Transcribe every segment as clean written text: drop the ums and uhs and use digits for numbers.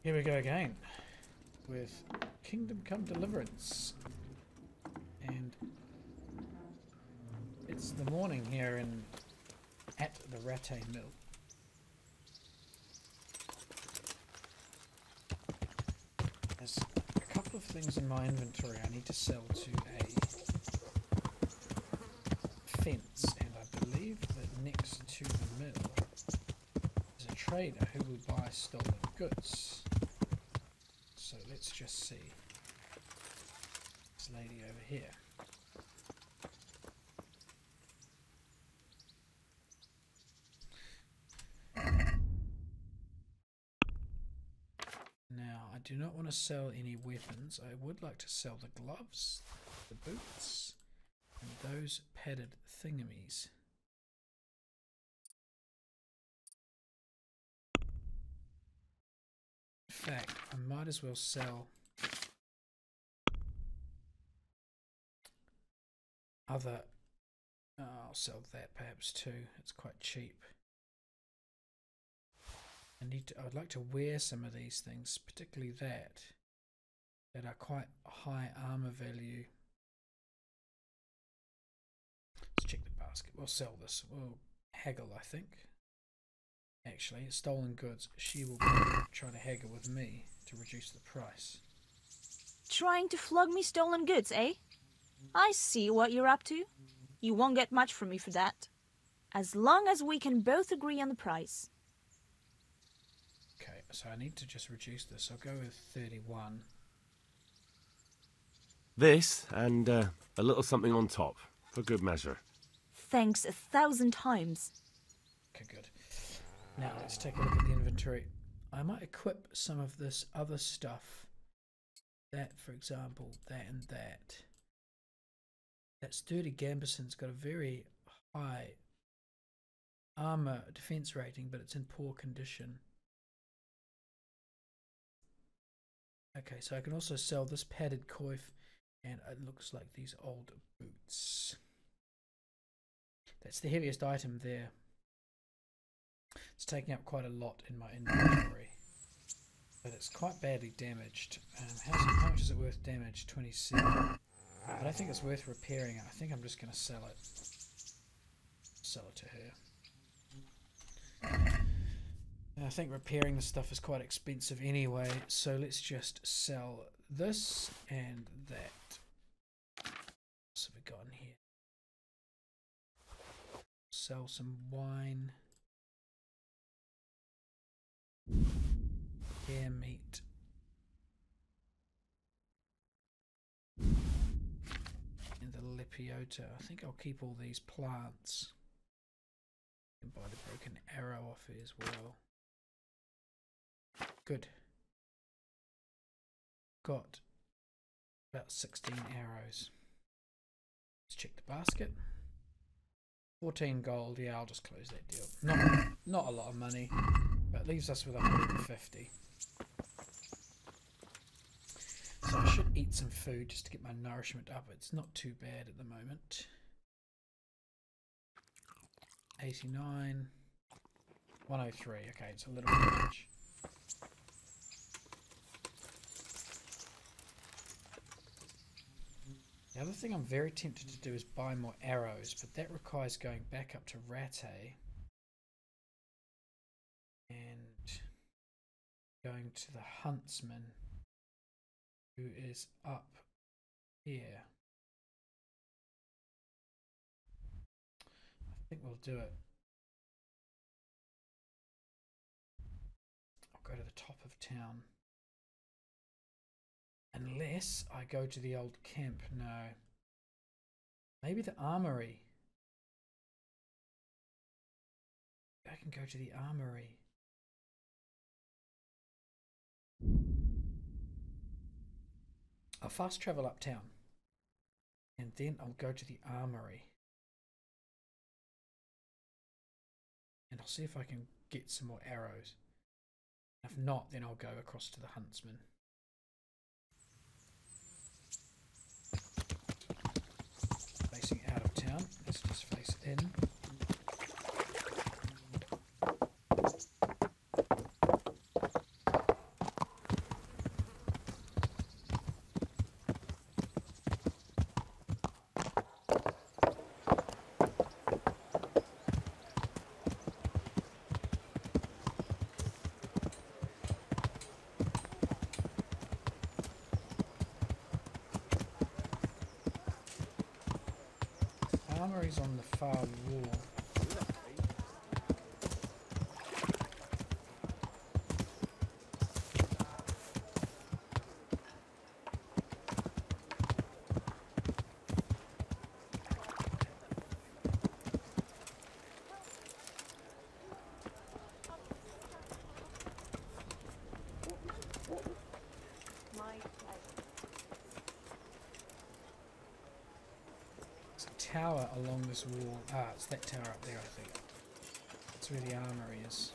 Here we go again with Kingdom Come Deliverance, and it's the morning here at the Rattay Mill. There's a couple of things in my inventory I need to sell to a fence, and I believe that next to the mill is a trader who will buy stolen goods. So let's just see this lady over here. Now, I do not want to sell any weapons. I would like to sell the gloves, the boots, and those padded thingamies. In fact, I might as well sell other. I'll sell that perhaps too. It's quite cheap. I would like to wear some of these things, particularly that are quite high armor value. Let's check the basket. We'll sell this. We'll haggle, I think. Actually, stolen goods. She will try to haggle with me to reduce the price. Trying to flog me stolen goods, eh? I see what you're up to. You won't get much from me for that. As long as we can both agree on the price. Okay, so I need to just reduce this. I'll go with 31. This, and a little something on top, for good measure. Thanks 1,000 times. Okay, good. Now let's take a look at the inventory. I might equip some of this other stuff. That, for example, that and that. That sturdy Gambeson's got a very high armor defense rating, but it's in poor condition. Okay, so I can also sell this padded coif, and it looks like these old boots. That's the heaviest item there. It's taking up quite a lot in my inventory, but it's quite badly damaged. How much is it worth damage? 27. I don't think it's worth repairing it. I think I'm just going to sell it. Sell it to her. I think repairing the stuff is quite expensive anyway, so let's just sell this and that. What's have we got in here? Sell some wine. Hair meat. And the lepiota. I think I'll keep all these plants. And buy the broken arrow off it as well. Good. Got about 16 arrows. Let's check the basket. 14 gold. Yeah, I'll just close that deal. Not a lot of money, but it leaves us with 150. So I should eat some food just to get my nourishment up. It's not too bad at the moment. 89. 103. Okay, it's a little bit much. The other thing I'm very tempted to do is buy more arrows, but that requires going back up to Rattay and going to the huntsman, who is up here. I think we'll do it. I'll go to the top of town. Unless I go to the old camp. No. Maybe the armory. I can go to the armory. I'll fast travel uptown. And then I'll go to the armory. And I'll see if I can get some more arrows. If not, then I'll go across to the huntsman. Facing out of town, let's just face in. armory's on the far wall. Tower along this wall. Ah, it's that tower up there, I think. That's where the armory is.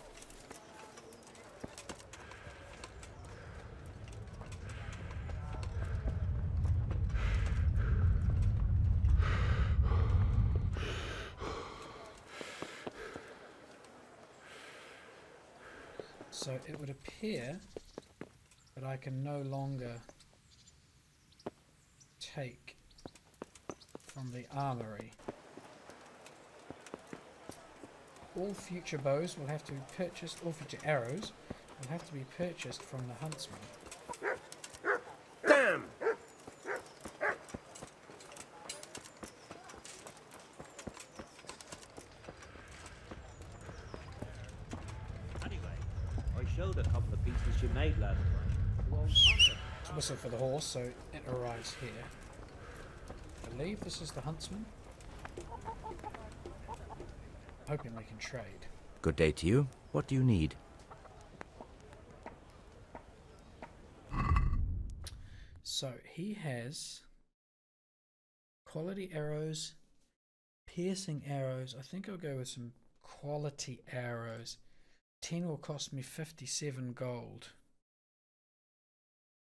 So it would appear that I can no longer take from the armory. All future bows will have to be purchased, all future arrows will have to be purchased from the huntsman. Damn! Anyway, I showed a couple of pieces you made last night. Whistle for the horse, so it arrives here. I believe this is the huntsman. Hoping we can trade. Good day to you. What do you need? So he has quality arrows, piercing arrows. I think I'll go with some quality arrows. 10 will cost me 57 gold.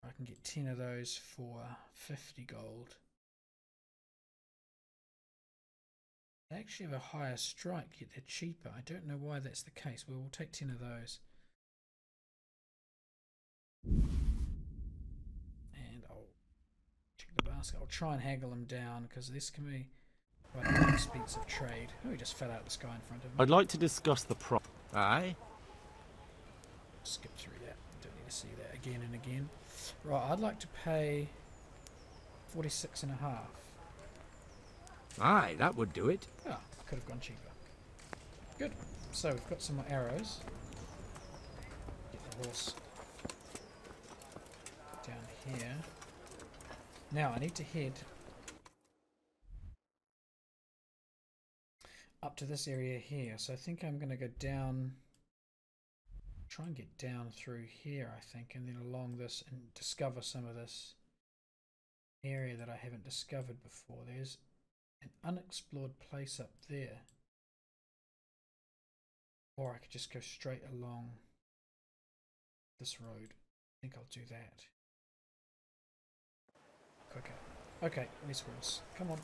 I can get 10 of those for 50 gold. They actually have a higher strike, yet they're cheaper. I don't know why that's the case. We'll take 10 of those. And I'll check the basket. I'll try and haggle them down because this can be quite an expensive trade. Oh, he just fell out of the sky in front of me. I'd like to discuss the price. Aye? Skip through that. Don't need to see that again and again. Right, I'd like to pay 46.5. Aye, that would do it. Ah, could have gone cheaper. Good. So we've got some more arrows. Get the horse down here. Now I need to head up to this area here. So I think I'm going to go down, try and get down through here, I think, and then along this and discover some of this area that I haven't discovered before. There's an unexplored place up there, or I could just go straight along this road. I think I'll do that quicker. Okay, let's horse. Come on.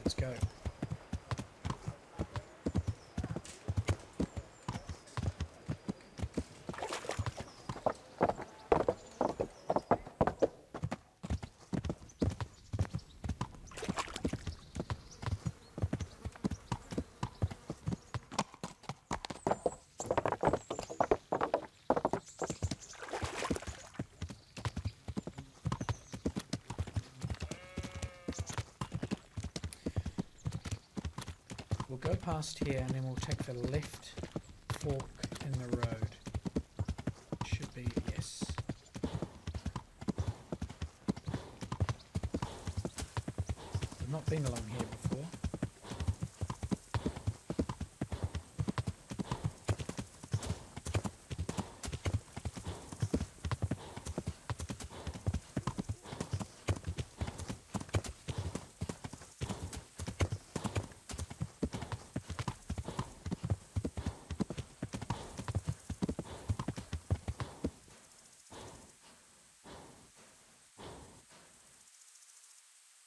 Let's go. We'll go past here and then we'll take the left fork in the road. Should be, yes. I've not been along here before.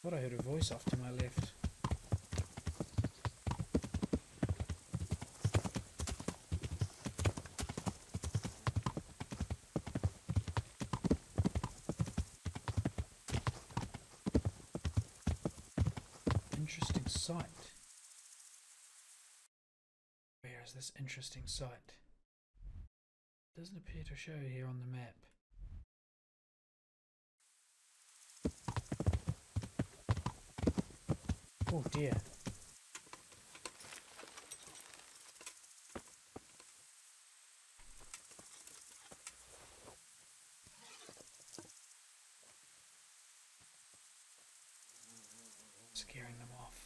Thought I heard a voice off to my left. Interesting sight. Where is this interesting sight? Doesn't appear to show here on the map. Oh dear. Scaring them off.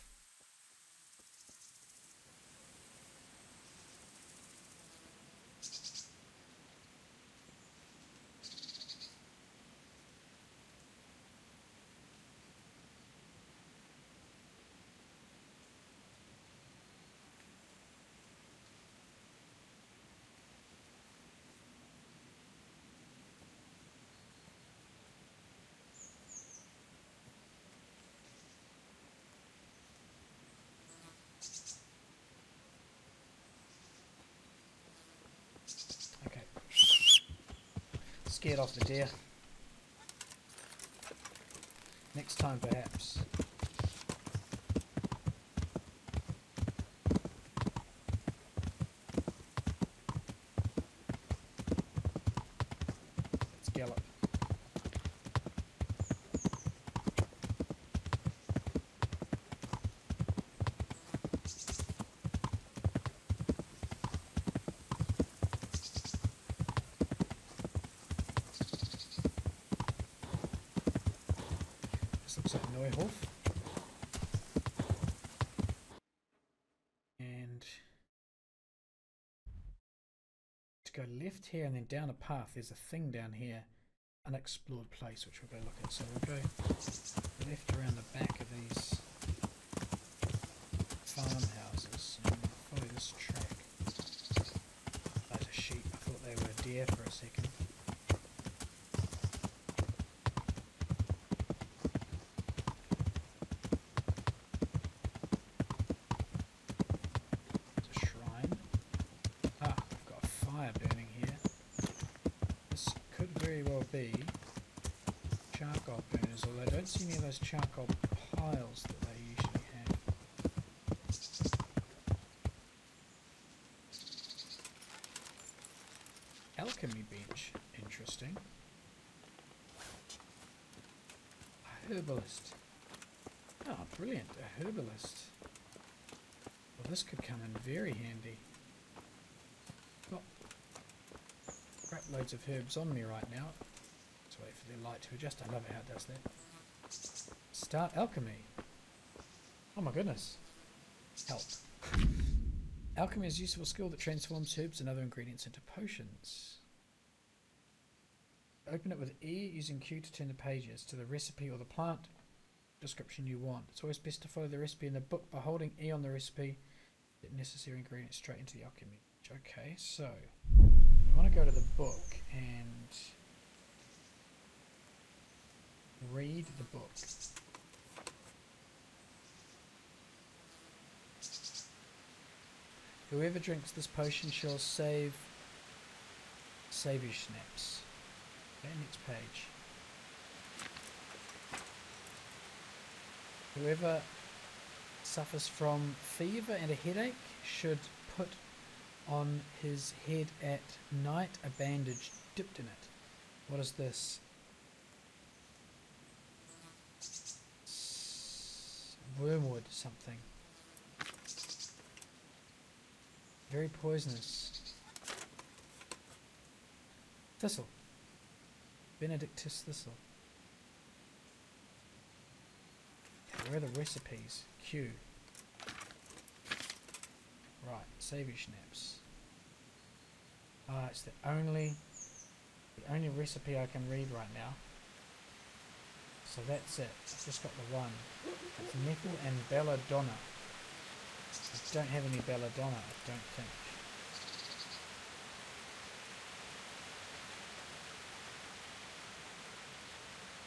Okay. Scared off the deer. Next time, perhaps. Let's gallop. Looks like Neuhof. And to go left here and then down a path, there's a thing down here, unexplored place, which we'll go look at. So we'll go left around the back of these farmhouses and follow this track. Those are sheep. I thought they were deer for a second. Be charcoal burners, although I don't see any of those charcoal piles that they usually have. Alchemy bench, interesting. A herbalist. Oh, brilliant, a herbalist. Well, this could come in very handy. Got crap loads of herbs on me right now. Wait for the light to adjust. I love it how it does that. Start alchemy. Oh my goodness. Help. Alchemy is a useful skill that transforms herbs and other ingredients into potions. Open it with E using Q to turn the pages to the recipe or the plant description you want. It's always best to follow the recipe in the book by holding E on the recipe. Get necessary ingredients straight into the alchemy. Okay, so we want to go to the book and read the book. Whoever drinks this potion shall save Savage Snaps. Okay, next page. Whoever suffers from fever and a headache should put on his head at night a bandage dipped in it. What is this? Wormwood something. Very poisonous. Thistle. Benedictus thistle. Where are the recipes? Q. Right, Savage Snaps. It's the only recipe I can read right now. So that's it. I've just got the one. It's Nettle and Belladonna. I don't have any Belladonna, I don't think.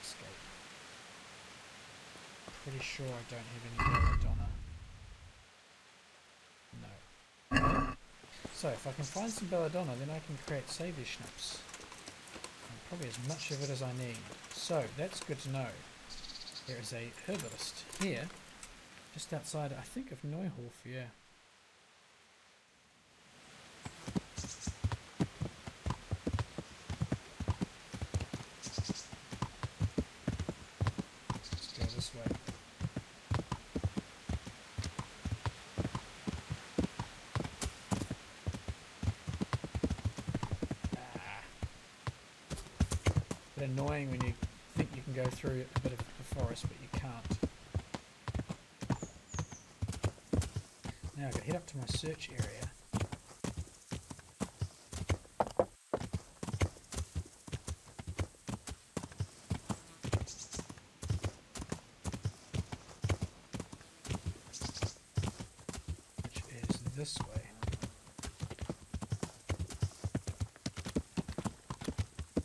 Escape. Pretty sure I don't have any Belladonna. No. So if I can find some Belladonna, then I can create Savage Snaps. Probably as much of it as I need. So that's good to know. There is a herbalist here, just outside, I think, of Neuhof, yeah. bit annoying when you think you can go through a bit of the forest, but you can't. Now I've got to head up to my search area. Which is this way.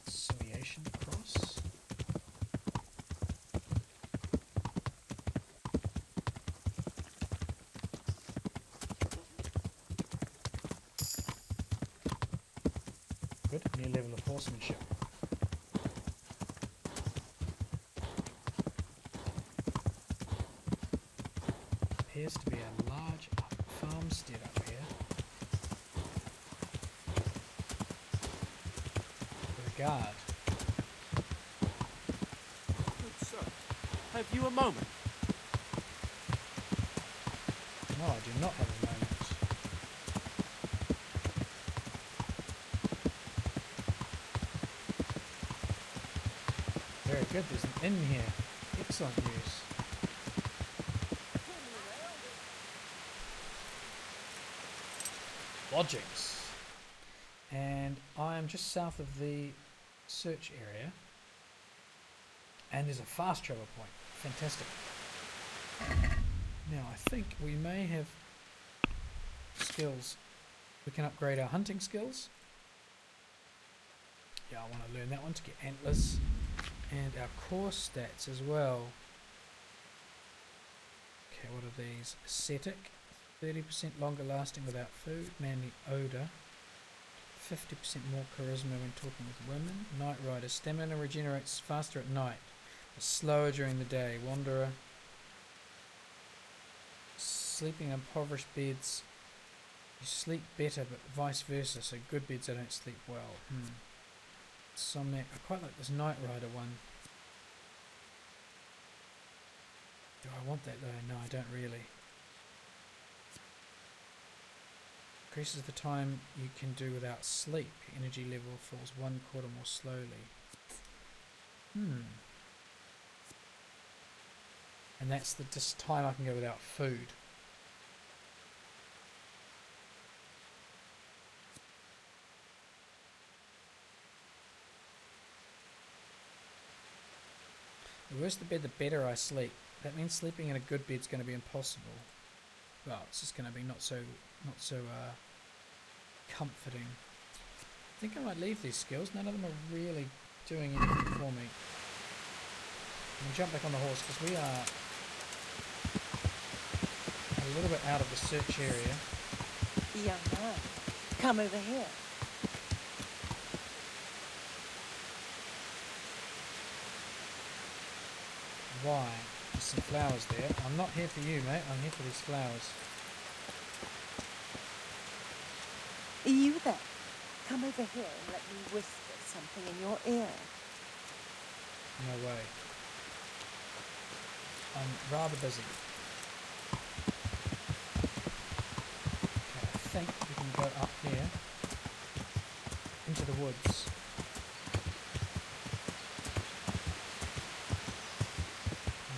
Conciliation Cross. Good, new level of horsemanship. Appears to be a large farmstead up here. With a guard. Good sir, have you a moment? No, I do not have a moment. Very good, there's an inn here. Excellent news. Lodgings. And I am just south of the search area. And there's a fast travel point. Fantastic. Now I think we may have skills. We can upgrade our hunting skills. Yeah, I want to learn that one to get antlers. And our core stats as well. Okay, what are these? Ascetic, 30% longer lasting without food. Manly odor, 50% more charisma when talking with women. Night rider, stamina regenerates faster at night, but slower during the day. Wanderer, sleeping in impoverished beds. You sleep better, but vice versa. So good beds, I don't sleep well. Somniac. I quite like this Night Rider one. Do I want that though? No, I don't really. Increases the time you can do without sleep. Your energy level falls 1/4 more slowly. And that's the just time I can go without food. The worse the bed, the better I sleep. That means sleeping in a good bed's going to be impossible. Well, it's just going to be not so comforting. I think I might leave these skills. None of them are really doing anything for me. I'm going to jump back on the horse because we are a little bit out of the search area. Young man, come over here. Why? There's some flowers there. I'm not here for you, mate. I'm here for these flowers. You there? Come over here and let me whisper something in your ear. No way. I'm rather busy. Okay, I think we can go up here into the woods.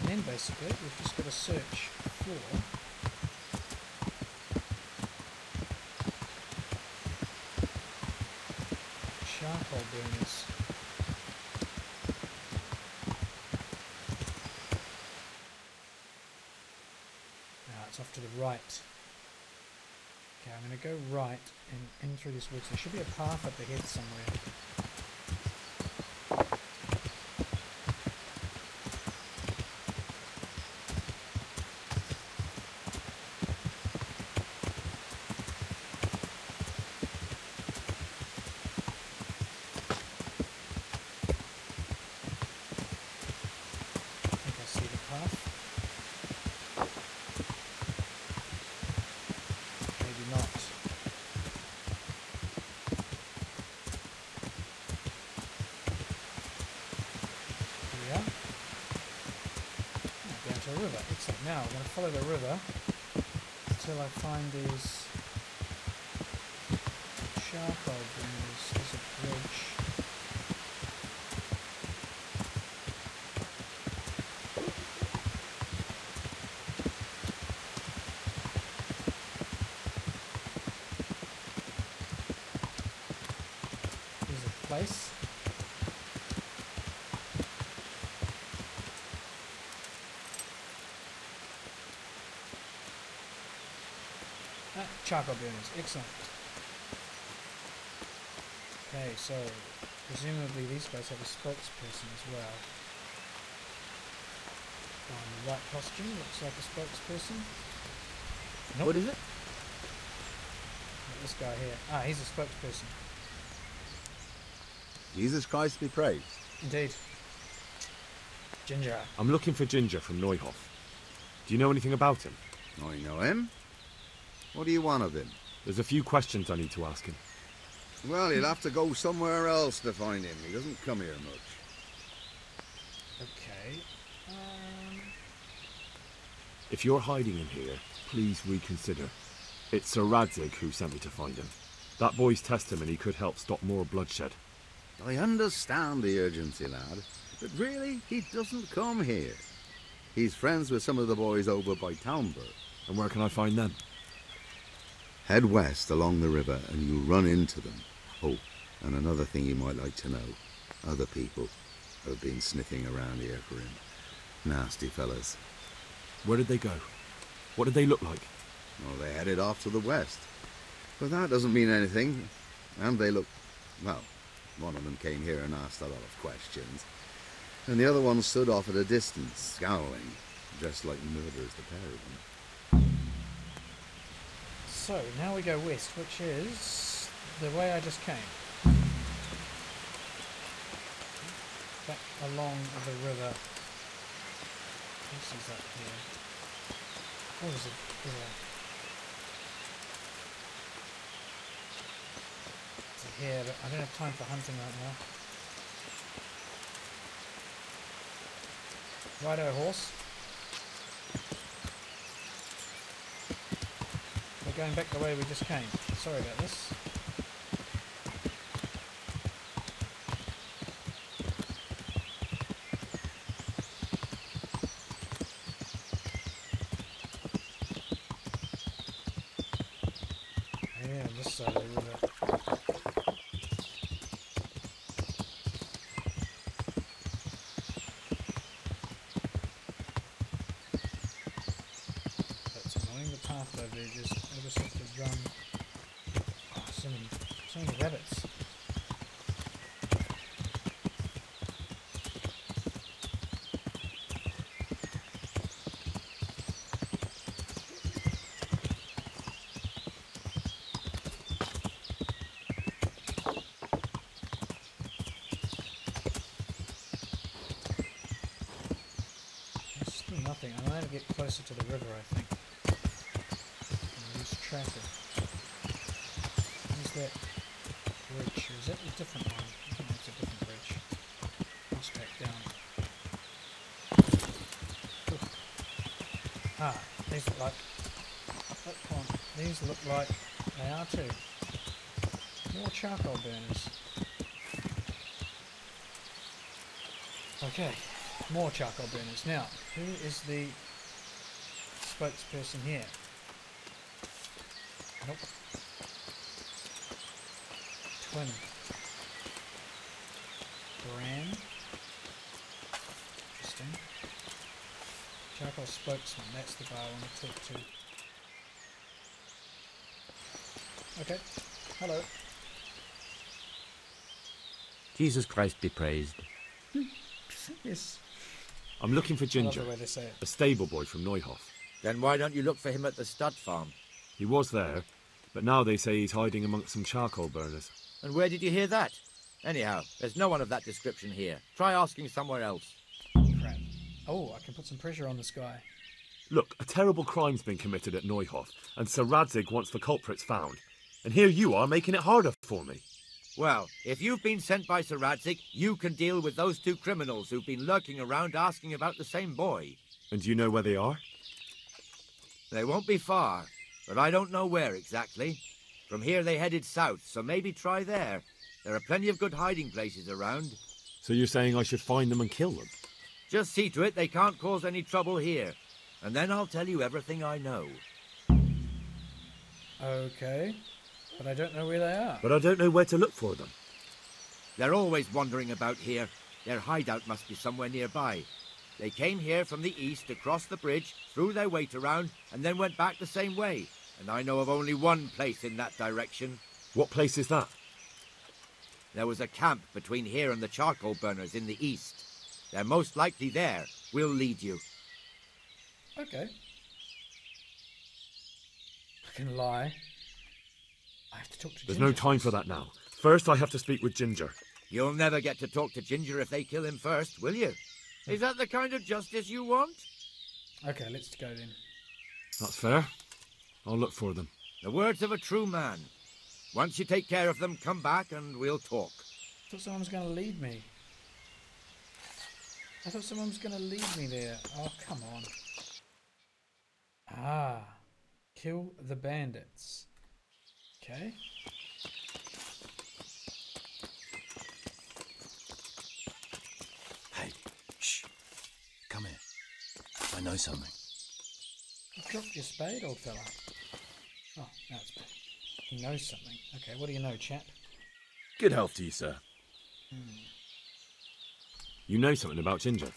And then basically we've just got to search for charcoal burners. Now it's off to the right. Okay, I'm going to go right and in through this woods. There should be a path up ahead somewhere. River. Excellent. Now I'm going to follow the river until I find these charcoal burners. There's a bridge. place. Charcoal burners, excellent. Okay, so presumably these guys have a spokesperson as well. On the right costume, looks like a spokesperson. Nope. What is it? This guy here. Ah, he's a spokesperson. Jesus Christ be praised. Indeed. Ginger. I'm looking for Ginger from Neuhoff. Do you know anything about him? I know him. What do you want of him? There's a few questions I need to ask him. Well, you'll have to go somewhere else to find him. He doesn't come here much. Okay. If you're hiding in here, please reconsider. It's Sir Radzig who sent me to find him. That boy's testimony could help stop more bloodshed. I understand the urgency, lad, but really, he doesn't come here. He's friends with some of the boys over by Townburg. And where can I find them? Head west along the river and you'll run into them. Oh, and another thing you might like to know. Other people have been sniffing around here for him. Nasty fellas. Where did they go? What did they look like? Well, they headed off to the west. But that doesn't mean anything. And they look... well, one of them came here and asked a lot of questions. And the other one stood off at a distance, scowling, dressed like murderers, the pair of them. So, now we go west, which is the way I just came. Back along the river. This is up here. Oh, there's a river. It's here, but I don't have time for hunting right now. Righto, horse. We're going back the way we just came. Sorry about this. Yeah, this side of the river. That's annoying. The path over there just I just have to run. Oh, so many rabbits. There's still nothing. I'm going to get closer to the river, I think. Lose track of. Where's that bridge? Or is that a different one? I think that's a different bridge. Let's back down. Oof. Ah, these look like. Oh, come on. These look like they are too. More charcoal burners. Okay, more charcoal burners. Now, who is the spokesperson here? Nope. Twin. Bran. Interesting. Charcoal spokesman, that's the guy I want to talk to. Okay, hello. Jesus Christ be praised. Yes. I'm looking for I love Ginger, the way they say it. a stable boy from Neuhoff. Then why don't you look for him at the stud farm? He was there, but now they say he's hiding amongst some charcoal burners. And where did you hear that? Anyhow, there's no one of that description here. Try asking somewhere else. Crap. Oh, I can put some pressure on this guy. Look, a terrible crime's been committed at Neuhoff, and Sir Radzig wants the culprits found. And here you are making it harder for me. Well, if you've been sent by Sir Radzig, you can deal with those two criminals who've been lurking around asking about the same boy. And do you know where they are? They won't be far, but I don't know where exactly. From here they headed south, so maybe try there. There are plenty of good hiding places around. So you're saying I should find them and kill them? Just see to it they can't cause any trouble here. And then I'll tell you everything I know. Okay. But I don't know where they are. But I don't know where to look for them. They're always wandering about here. Their hideout must be somewhere nearby. They came here from the east, across the bridge, threw their weight around, and then went back the same way. And I know of only one place in that direction. What place is that? There was a camp between here and the charcoal burners in the east. They're most likely there. We'll lead you. Okay. I can lie. I have to talk to There's Ginger no time first. for that now. First, I have to speak with Ginger. You'll never get to talk to Ginger if they kill him first, will you? Is that the kind of justice you want? Okay, let's go then. That's fair. I'll look for them. The words of a true man. Once you take care of them, come back and we'll talk. I thought someone was going to lead me. I thought someone was going to lead me there. Oh, come on. Ah. Kill the bandits. Okay. Hey, shh. Come here. I know something. You dropped your spade, old fella. Oh, now it's back. He knows something. Okay, what do you know, chap? Good health to you, sir. You know something about Ginger?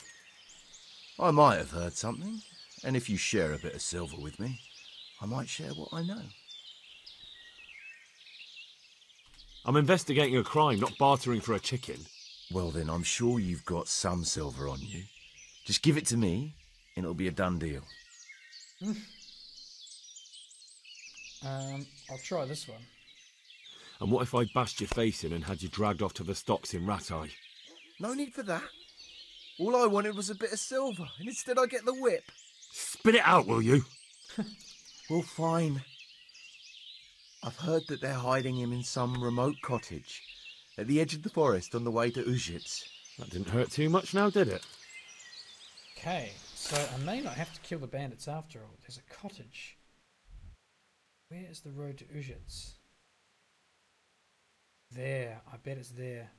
I might have heard something, and if you share a bit of silver with me, I might share what I know. I'm investigating a crime, not bartering for a chicken. Well then, I'm sure you've got some silver on you. Just give it to me, and it'll be a done deal. I'll try this one. And what if I bashed your face in and had you dragged off to the stocks in Rat Eye? No need for that. All I wanted was a bit of silver, and instead I get the whip. Spit it out, will you? Well, fine. I've heard that they're hiding him in some remote cottage at the edge of the forest on the way to Uzhitz. That didn't hurt too much now, did it? Okay, so I may not have to kill the bandits after all. There's a cottage. Where is the road to Uzhitz? There. I bet it's there.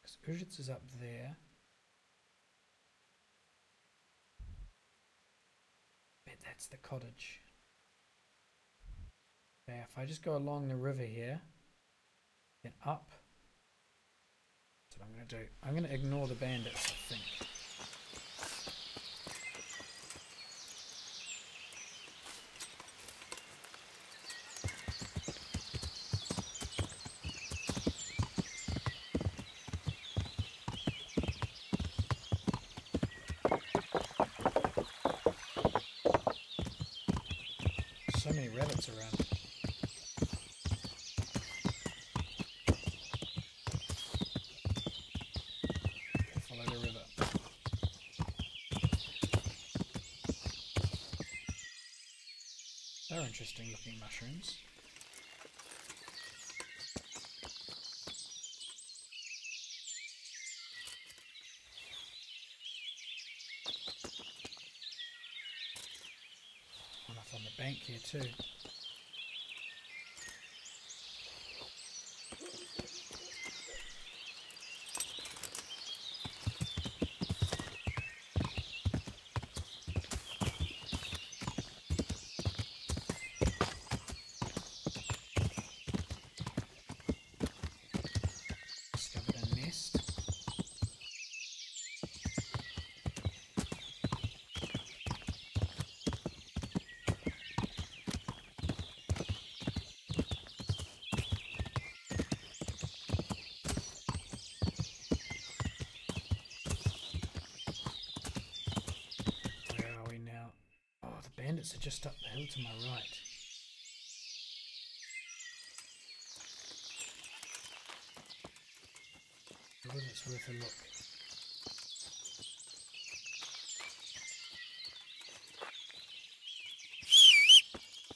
Because Uzhitz is up there. Bet that's the cottage. Okay, if I just go along the river here, then up. That's what I'm going to do. I'm going to ignore the bandits, I think. So many rabbits around. Follow the river. They're interesting looking mushrooms. One up on the bank here too. Discovered a nest. Where are we now? Oh, the bandits are just up the hill to my right. Oh, that's worth a look.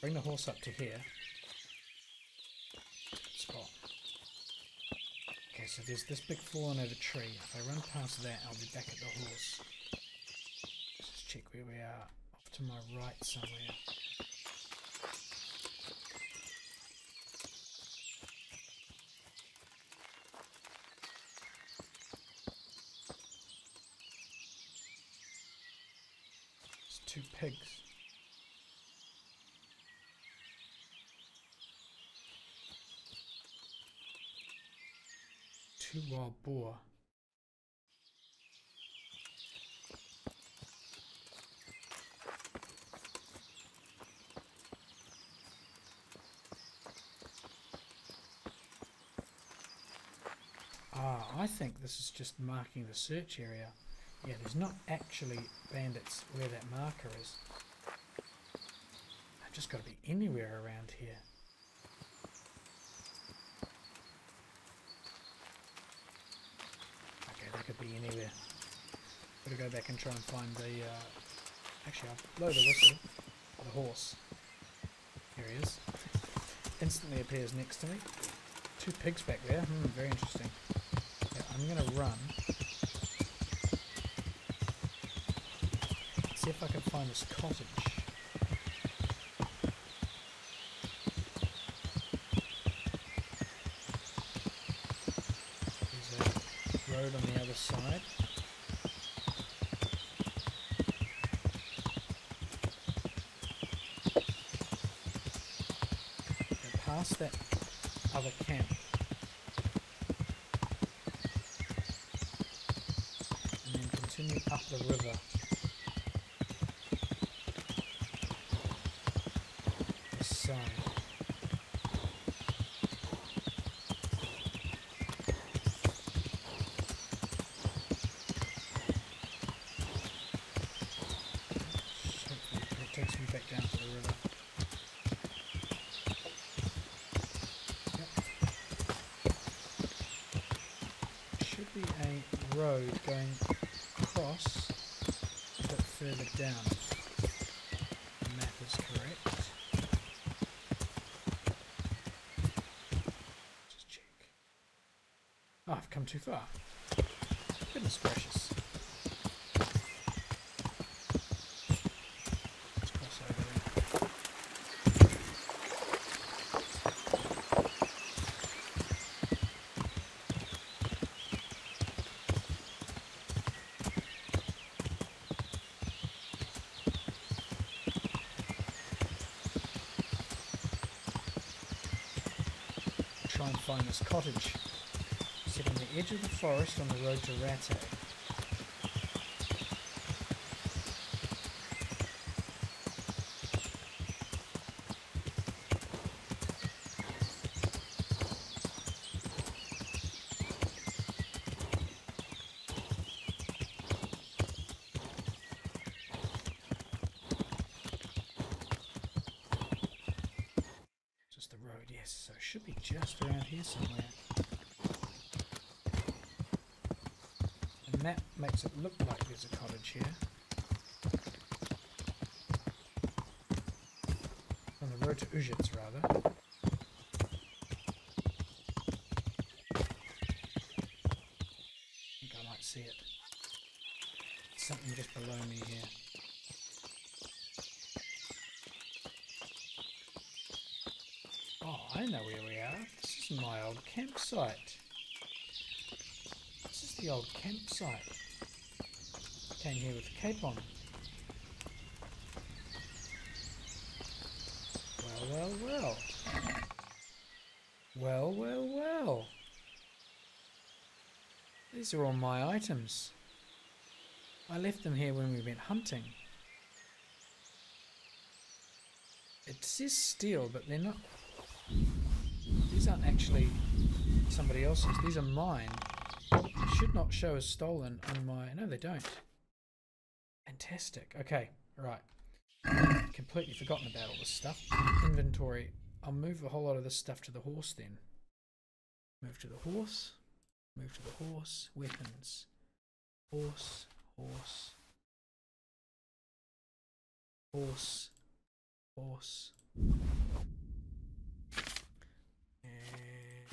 Bring the horse up to here. Spot. Okay, so there's this big fallen over tree. If I run past that, I'll be back at the horse. Let's just check where we are. Off to my right somewhere. There's two pigs. Two wild boar. Ah, I think this is just marking the search area. Yeah, there's not actually bandits where that marker is. I've just got to be anywhere around here. Okay, that could be anywhere. Gotta go back and try and find the... Actually, I'll blow the whistle for the horse. Here he is. Instantly appears next to me. Two pigs back there. Very interesting. Yeah, I'm going to run. See if I can find this cottage. There's a road on the other side. Go past that other camp. And then continue up the river. This side. Hopefully it takes me back down to the river. Should be a road going across a bit further down, if the map is correct. Just check. Oh, I've come too far. Goodness gracious. Let's cross over there. Try and find this cottage. Sit on the edge of the forest on the road to Rattay. Just the road, yes, so it should be just around here somewhere. The map makes it look like there's a cottage here. On the road to Ujits, rather. I think I might see it. Something just below me here. Oh, I know where we are. This is my old campsite. This is the old campsite. Came here with the cape on. Well, well, well. Well, well, well. These are all my items. I left them here when we went hunting. It says steel, but they're not. These aren't actually somebody else's. These are mine. They should not show as stolen on my... No, they don't. Fantastic. Okay, right. Completely forgotten about all this stuff. Inventory. I'll move a whole lot of this stuff to the horse then. Move to the horse. Move to the horse. Weapons. Horse. Horse. Horse. Horse. And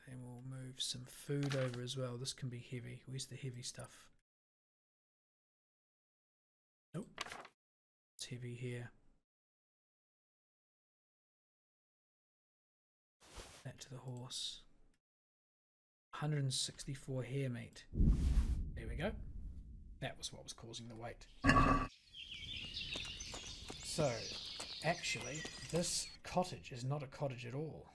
then we'll move some food over as well. This can be heavy. Where's the heavy stuff? Nope. It's heavy here. That to the horse. 164 hair meat. There we go. That was what was causing the weight. So, actually, this cottage is not a cottage at all.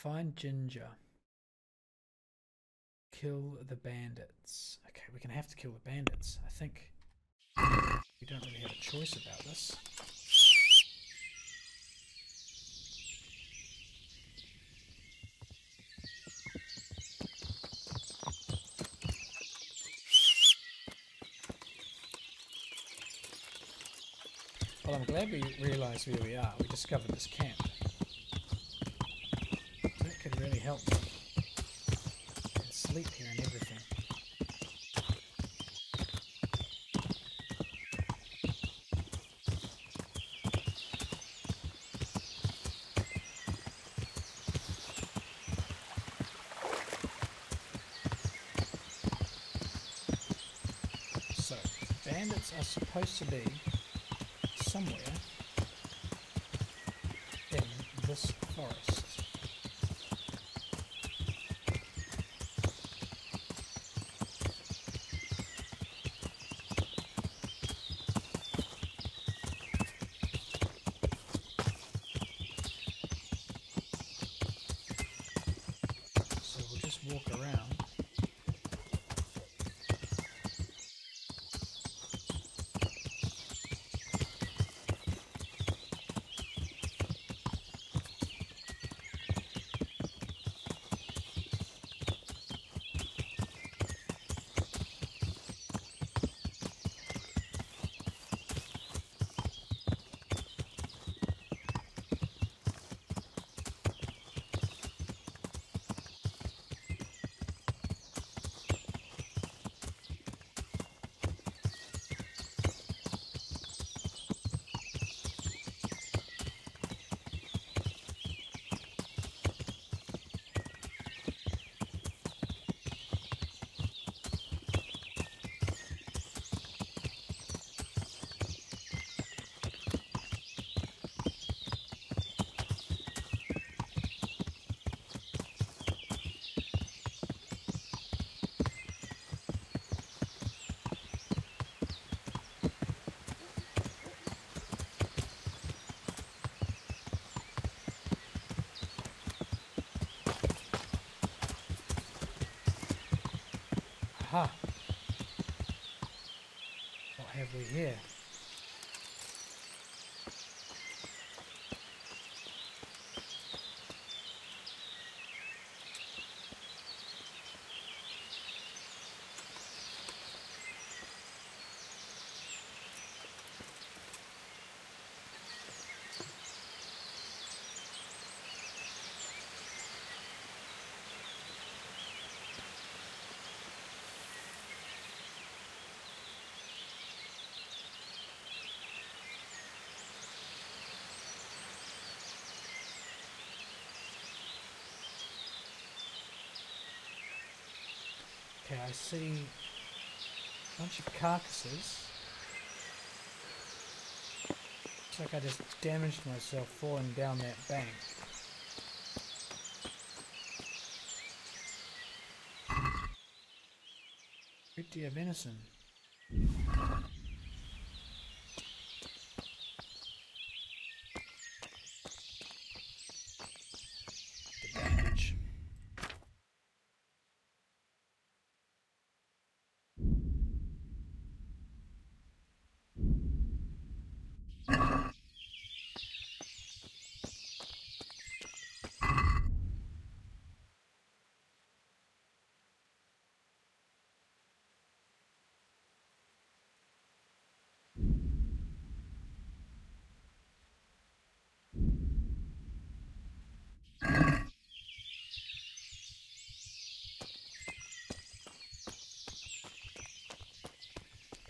Find Ginger. Kill the bandits. Okay, we're gonna have to kill the bandits. I think we don't really have a choice about this. Well, I'm glad we realised where we are. We discovered this camp. That could really help me. I can sleep here and everything. So, bandits are supposed to be somewhere in this forest. So we'll just walk around. Aha! What have we here? Okay, I see a bunch of carcasses. Looks like I just damaged myself falling down that bank. Good deer venison. The bandage.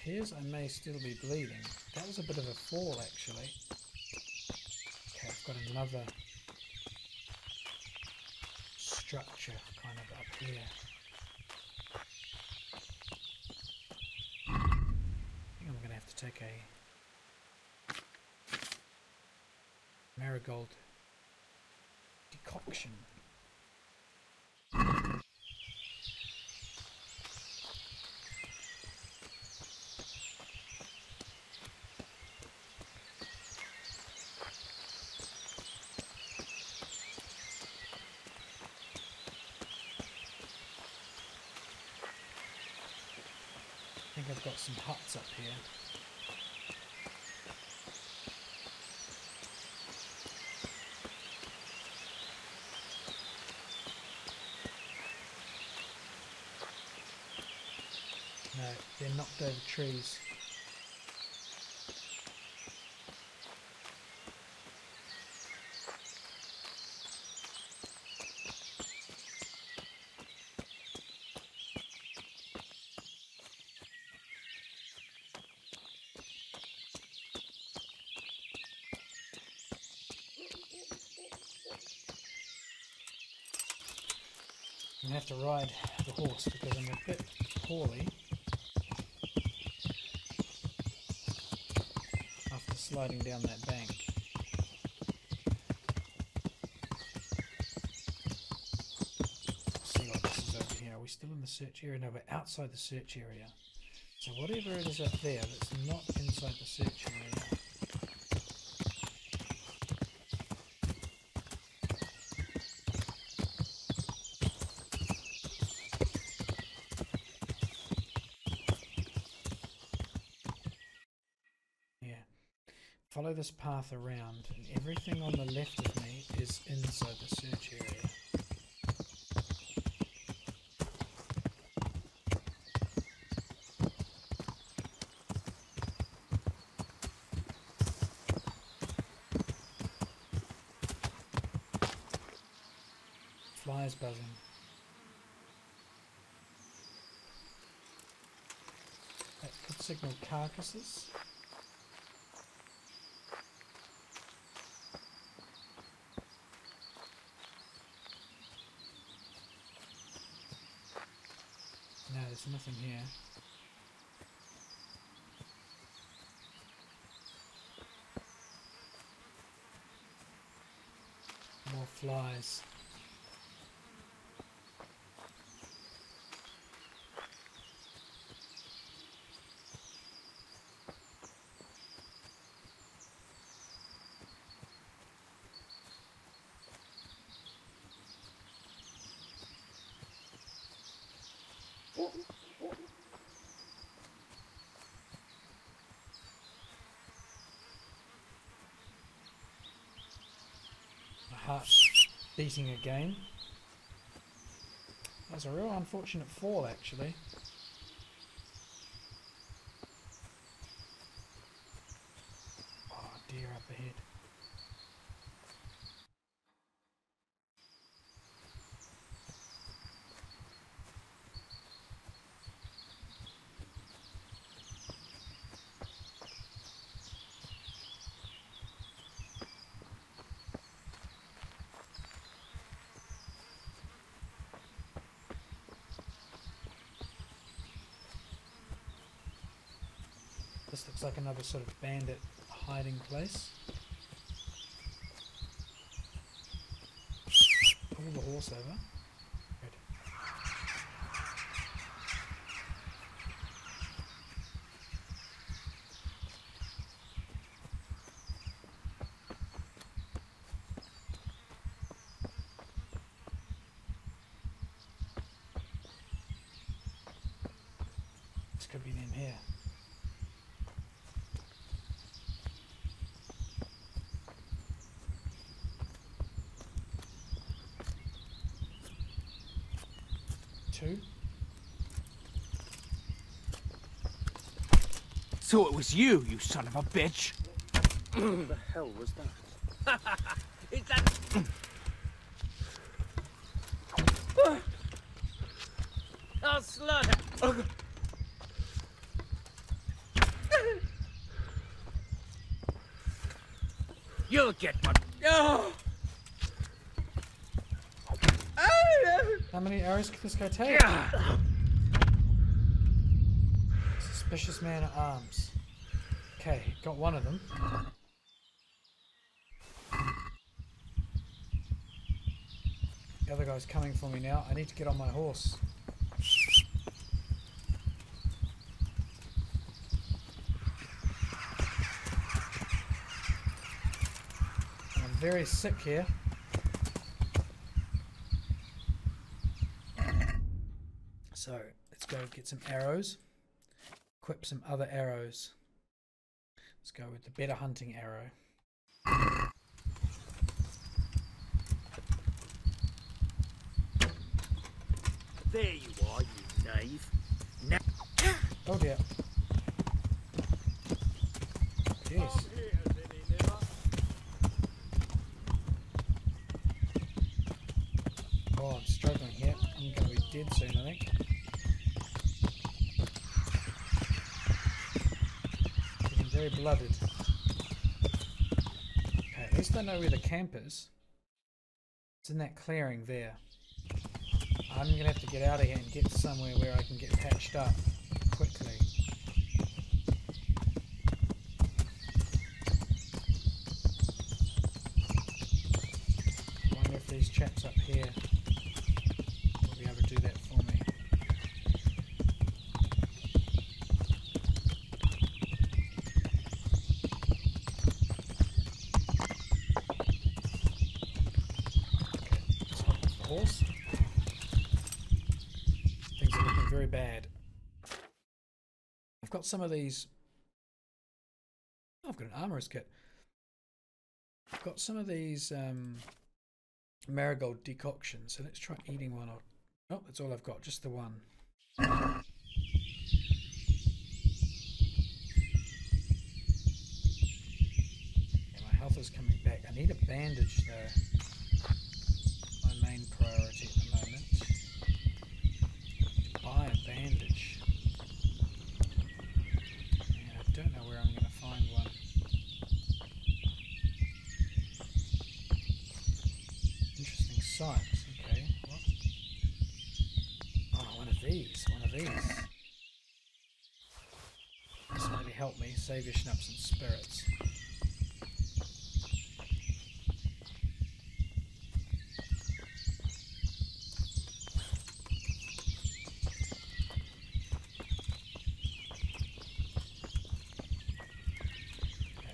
Appears I may still be bleeding. That was a bit of a fall, actually. Okay, I've got another structure kind of up here. I think I'm going to have to take a marigold decoction. think I've got some huts up here. No, they're knocked over trees. I'm going to have to ride the horse because I'm a bit poorly after sliding down that bank. Let's see what this is over here. Are we still in the search area? No, we're outside the search area. So whatever it is up there that's not inside the search area. Follow this path around, and everything on the left of me is inside the search area. Flies buzzing. That could signal carcasses. No, there's nothing here. More flies. My heart's beating again. That was a real unfortunate fall, actually. Oh, deer up ahead. This looks like another sort of bandit hiding place. Pull the horse over. Good. This could be them here. Two. So it was you, you son of a bitch! Who the hell was that? Is that... Oh, slaughter! You'll get one. Oh. How many arrows could this guy take? Suspicious man at arms. Okay, got one of them. The other guy's coming for me now. I need to get on my horse. I'm very sick here. So let's go get some arrows. equip some other arrows. Let's go with the better hunting arrow. There you are, you knave. Now Oh dear. Jeez. Oh, I'm struggling here. I'm going to be dead soon, I think. Getting very blooded. Okay, at least I know where the camp is. It's in that clearing there. I'm going to have to get out of here and get somewhere where I can get patched up quickly. I wonder if these chaps up here will be able to do that for me. Okay, let's hop off the horse. Things are looking very bad. I've got some of these. Oh, I've got an armorer's kit. I've got some of these marigold decoctions, so let's try eating one. Oh, that's all I've got, just the one. Yeah, my health is coming back. I need a bandage though. My main priority at the moment. To buy a bandage. And I don't know where I'm going to find one. Interesting sights. Okay, what? Oh, one of these. One of these. This will really help me save your schnapps and spirits.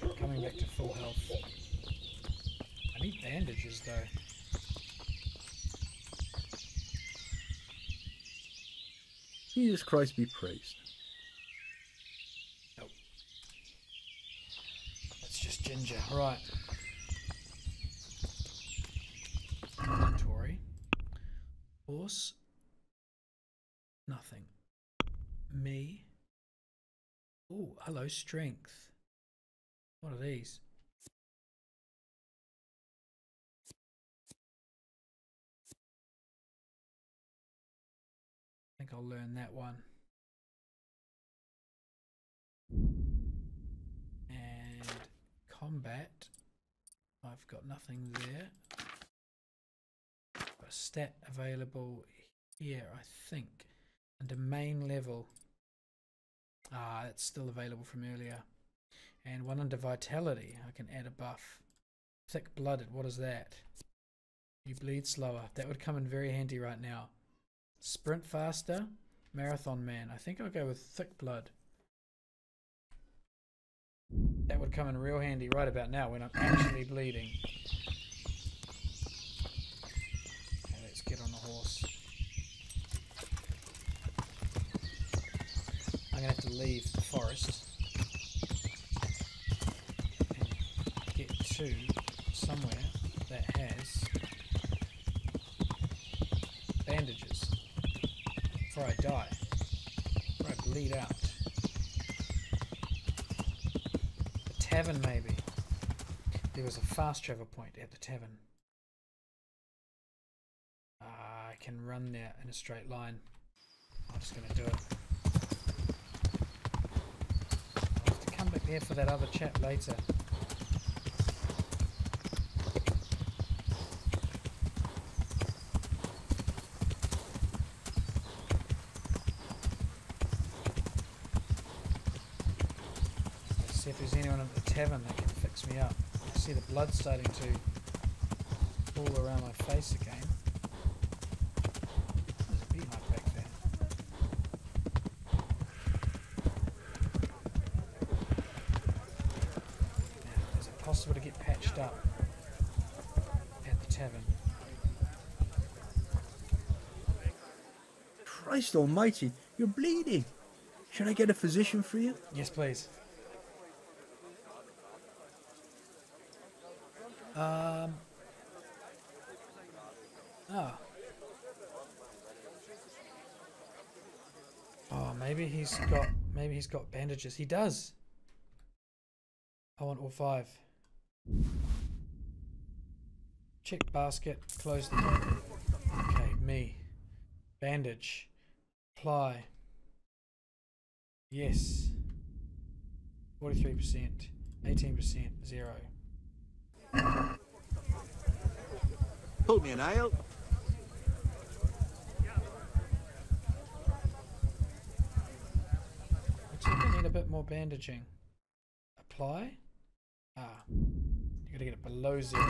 Okay, coming back to full health. I need bandages though. Jesus Christ be praised. Nope. That's just ginger. Right. Inventory. Horse. Nothing. Me. Oh, hello, strength. What are these? I think I'll learn that one. And combat. I've got nothing there. Got a stat available here, I think. Under main level. Ah, it's still available from earlier. And one under vitality. I can add a buff. Thick blooded, what is that? You bleed slower. That would come in very handy right now. Sprint faster, marathon man. I think I'll go with thick blood. That would come in real handy right about now when I'm actually bleeding. Okay, let's get on the horse. I'm going to have to leave the forest and get to somewhere that has bandages. Before I die, before I bleed out. The tavern, maybe. There was a fast travel point at the tavern. I can run there in a straight line. I'm just going to do it. I'll have to come back there for that other chat later. See if there's anyone at the tavern that can fix me up. I see the blood starting to pool around my face again. There's a beehive back there. Now, is it possible to get patched up at the tavern? Christ almighty, you're bleeding. Should I get a physician for you? Yes, please. Oh. Oh, maybe he's got bandages. He does. I want all 5. Check basket. Close the door. Okay, me. Bandage. Apply. Yes. 43%. 18%. 0. Pull me an ale. I think I need a bit more bandaging. Apply. You gotta get it below 0.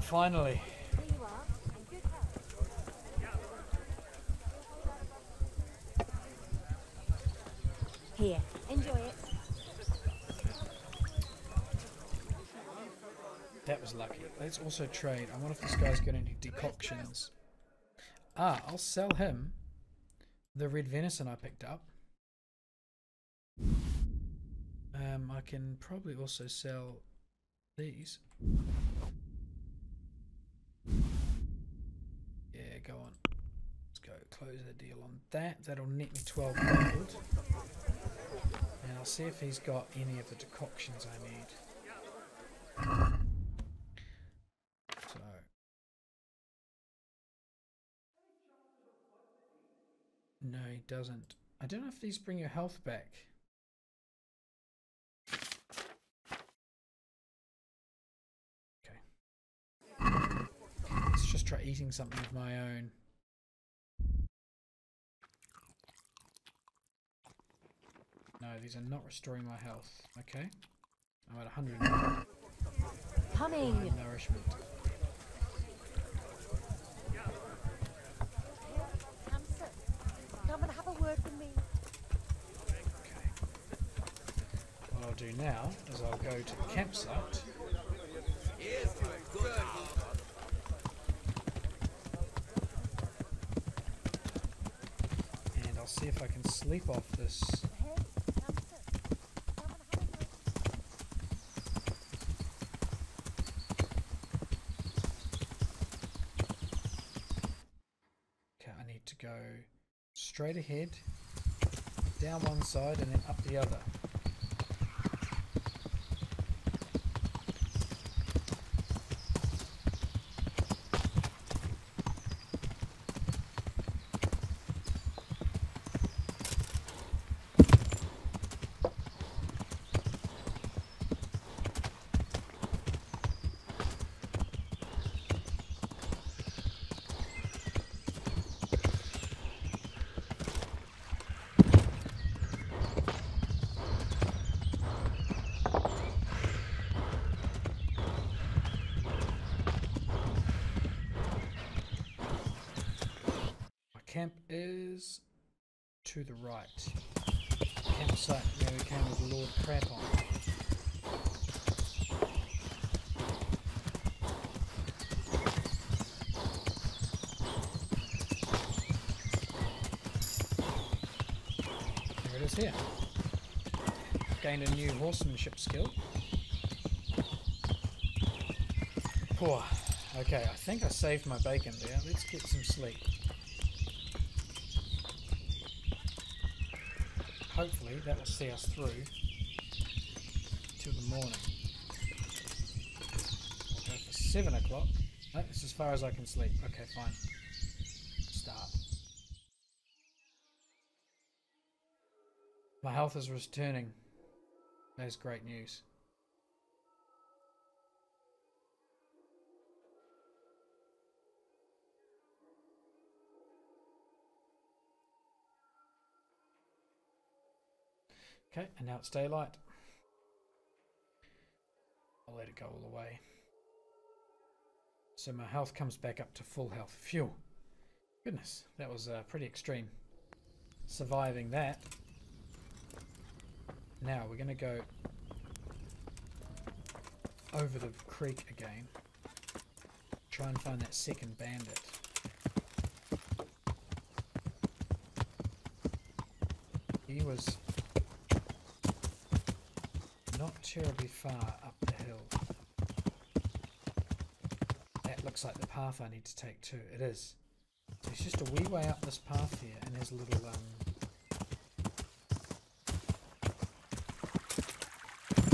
Finally. Here, enjoy it. That was lucky. Let's also trade. I wonder if this guy's got any decoctions. I'll sell him the red venison I picked up. I can probably also sell these. Yeah, go on. Let's go close the deal on that. That'll net me 12 gold. And I'll see if he's got any of the decoctions I need. So. No, he doesn't. I don't know if these bring your health back. Let's just try eating something of my own. No, these are not restoring my health. Okay. I'm at 100. Coming. Nourishment. Come and have a word with me. Okay. What I'll do now is I'll go to the campsite. And I'll see if I can sleep off this. Okay, I need to go straight ahead, down one side and then up the other. Camp is to the right. Campsite where we came with Lord Crap on. There it is here. Gained a new horsemanship skill. Poor. Okay, I think I saved my bacon there. Let's get some sleep. Hopefully that will see us through till the morning. We'll go for 7 o'clock. No, this is as far as I can sleep. Okay, fine. Start. My health is returning. That is great news. Okay, and now it's daylight. I'll let it go all the way. So my health comes back up to full health. Phew. Goodness, that was pretty extreme. Surviving that. Now we're going to go over the creek again. Try and find that second bandit. he was not terribly far up the hill. That looks like the path I need to take too. It is. So it's just a wee way up this path here, and there's a little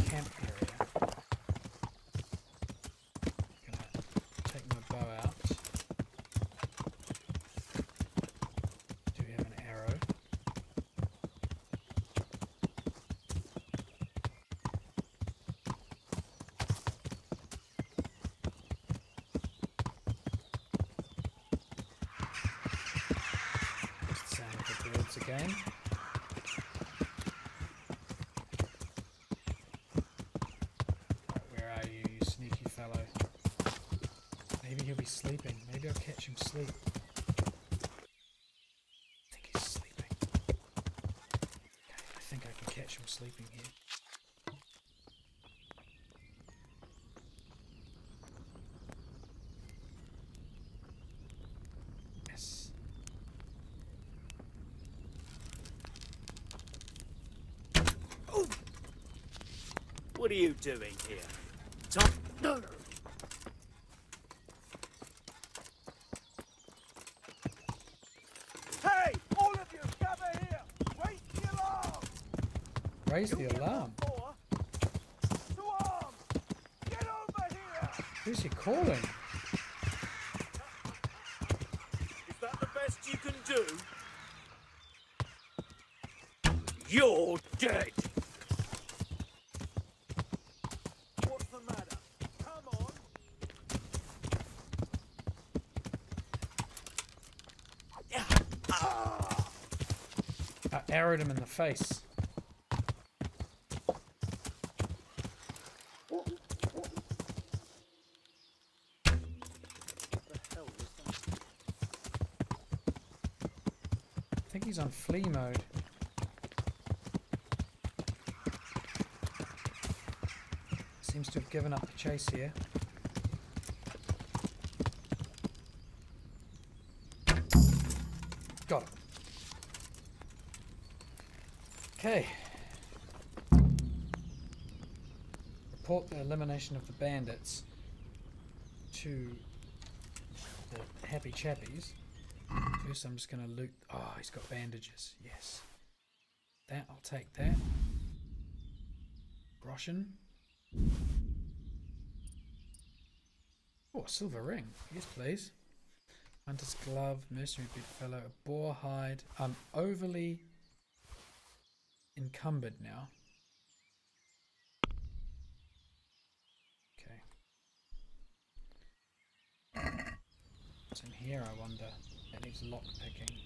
camp area. Gonna take my bow out. Do we have an arrow? Again. Where are you, you sneaky fellow? Maybe he'll be sleeping. Maybe I'll catch him sleep. I think he's sleeping. Okay, I think I can catch him sleeping here. What are you doing here? Tom? No! Hey! All of you, gather here! Raise the alarm! Raise the alarm? To arms! Get over here! Who's he calling? Is that the best you can do? You're dead! I arrowed him in the face. I think he's on flee mode. Seems to have given up the chase here. Got it. Okay. Report the elimination of the bandits to the happy chappies. First I'm just going to loot... Oh, he's got bandages. Yes. That, I'll take that. Groschen. Oh, a silver ring. Yes, please. Hunter's glove, mercenary bedfellow, a boar hide. I'm overly encumbered now. Okay. What's in here, I wonder? That needs lock picking.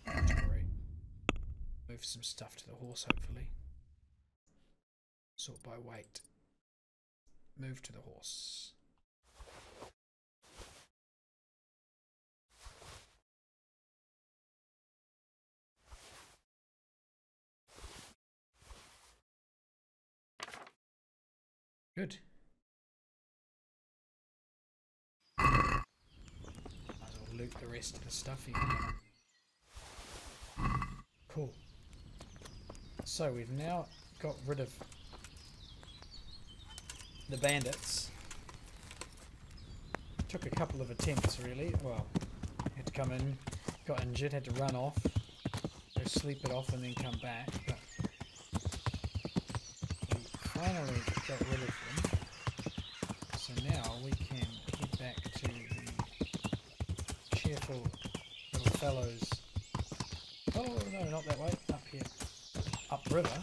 Inventory. Move some stuff to the horse, hopefully. Sort by weight. Move to the horse. Good. Might as well loot the rest of the stuff you can. Cool. So we've now got rid of the bandits. Took a couple of attempts really. Well, had to come in, got injured, had to run off, go sleep it off and then come back. But we finally got rid of them. So now we can head back to the cheerful little fellows. Oh no, not that way, up here. Upriver.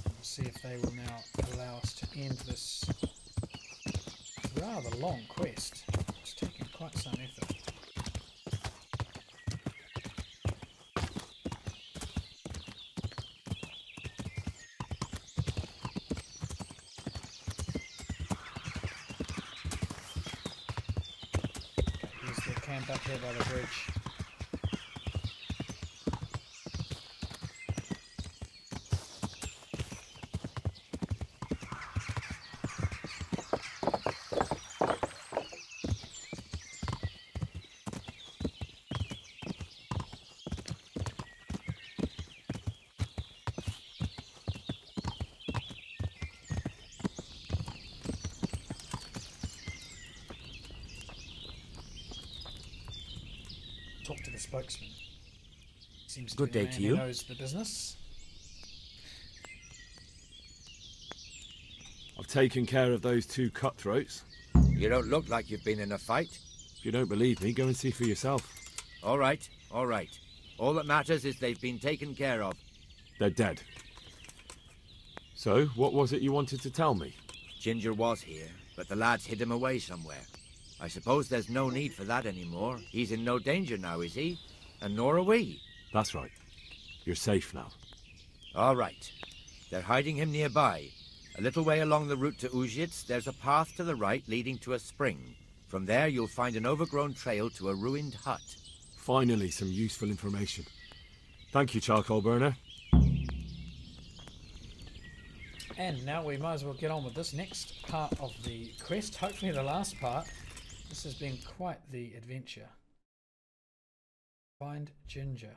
We'll see if they will now allow us to end this rather long quest. It's taken quite some effort. Okay, here's the camp up here by the bridge. talk to the spokesman. Seems to Good be the day man to who you. knows the business. I've taken care of those 2 cutthroats. You don't look like you've been in a fight. If you don't believe me, go and see for yourself. All right, all right. All that matters is they've been taken care of. They're dead. So, what was it you wanted to tell me? Ginger was here, but the lads hid him away somewhere. I suppose there's no need for that anymore. He's in no danger now, is he? And nor are we. That's right. You're safe now. All right. They're hiding him nearby. A little way along the route to Uzhitz, there's a path to the right leading to a spring. From there, you'll find an overgrown trail to a ruined hut. Finally, some useful information. Thank you, charcoal burner. And now we might as well get on with this next part of the quest. Hopefully the last part. This has been quite the adventure. Find Ginger.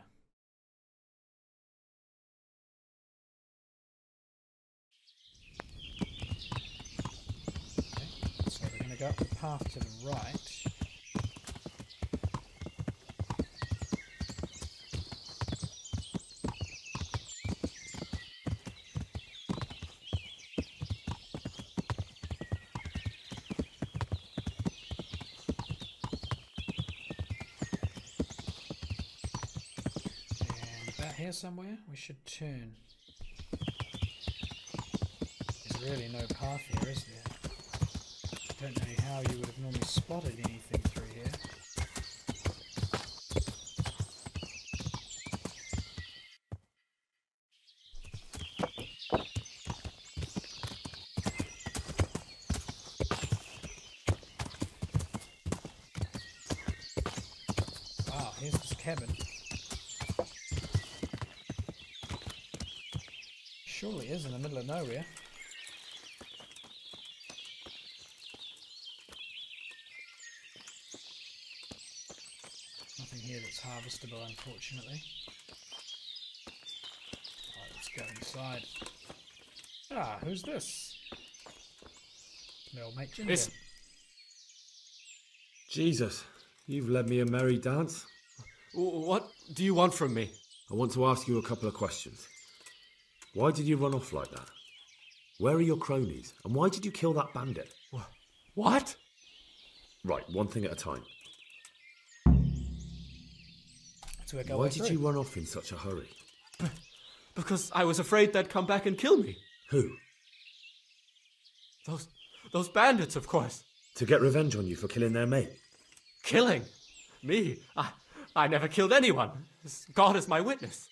Okay, so we're going to go up the path to the right. Here somewhere we should turn. There's really no path here, is there? I don't know how you would have normally spotted anything through here. Wow, here's this cabin. Surely is in the middle of nowhere. Nothing here that's harvestable, unfortunately. Alright, let's go inside. Ah, who's this? My old mate Ginger. Jesus, you've led me a merry dance. What do you want from me? I want to ask you a couple of questions. Why did you run off like that? Where are your cronies? And why did you kill that bandit? What? Right, one thing at a time. Why did you run off in such a hurry? Because I was afraid they'd come back and kill me. Who? Those bandits, of course. To get revenge on you for killing their mate? Killing? Me? I never killed anyone. God is my witness.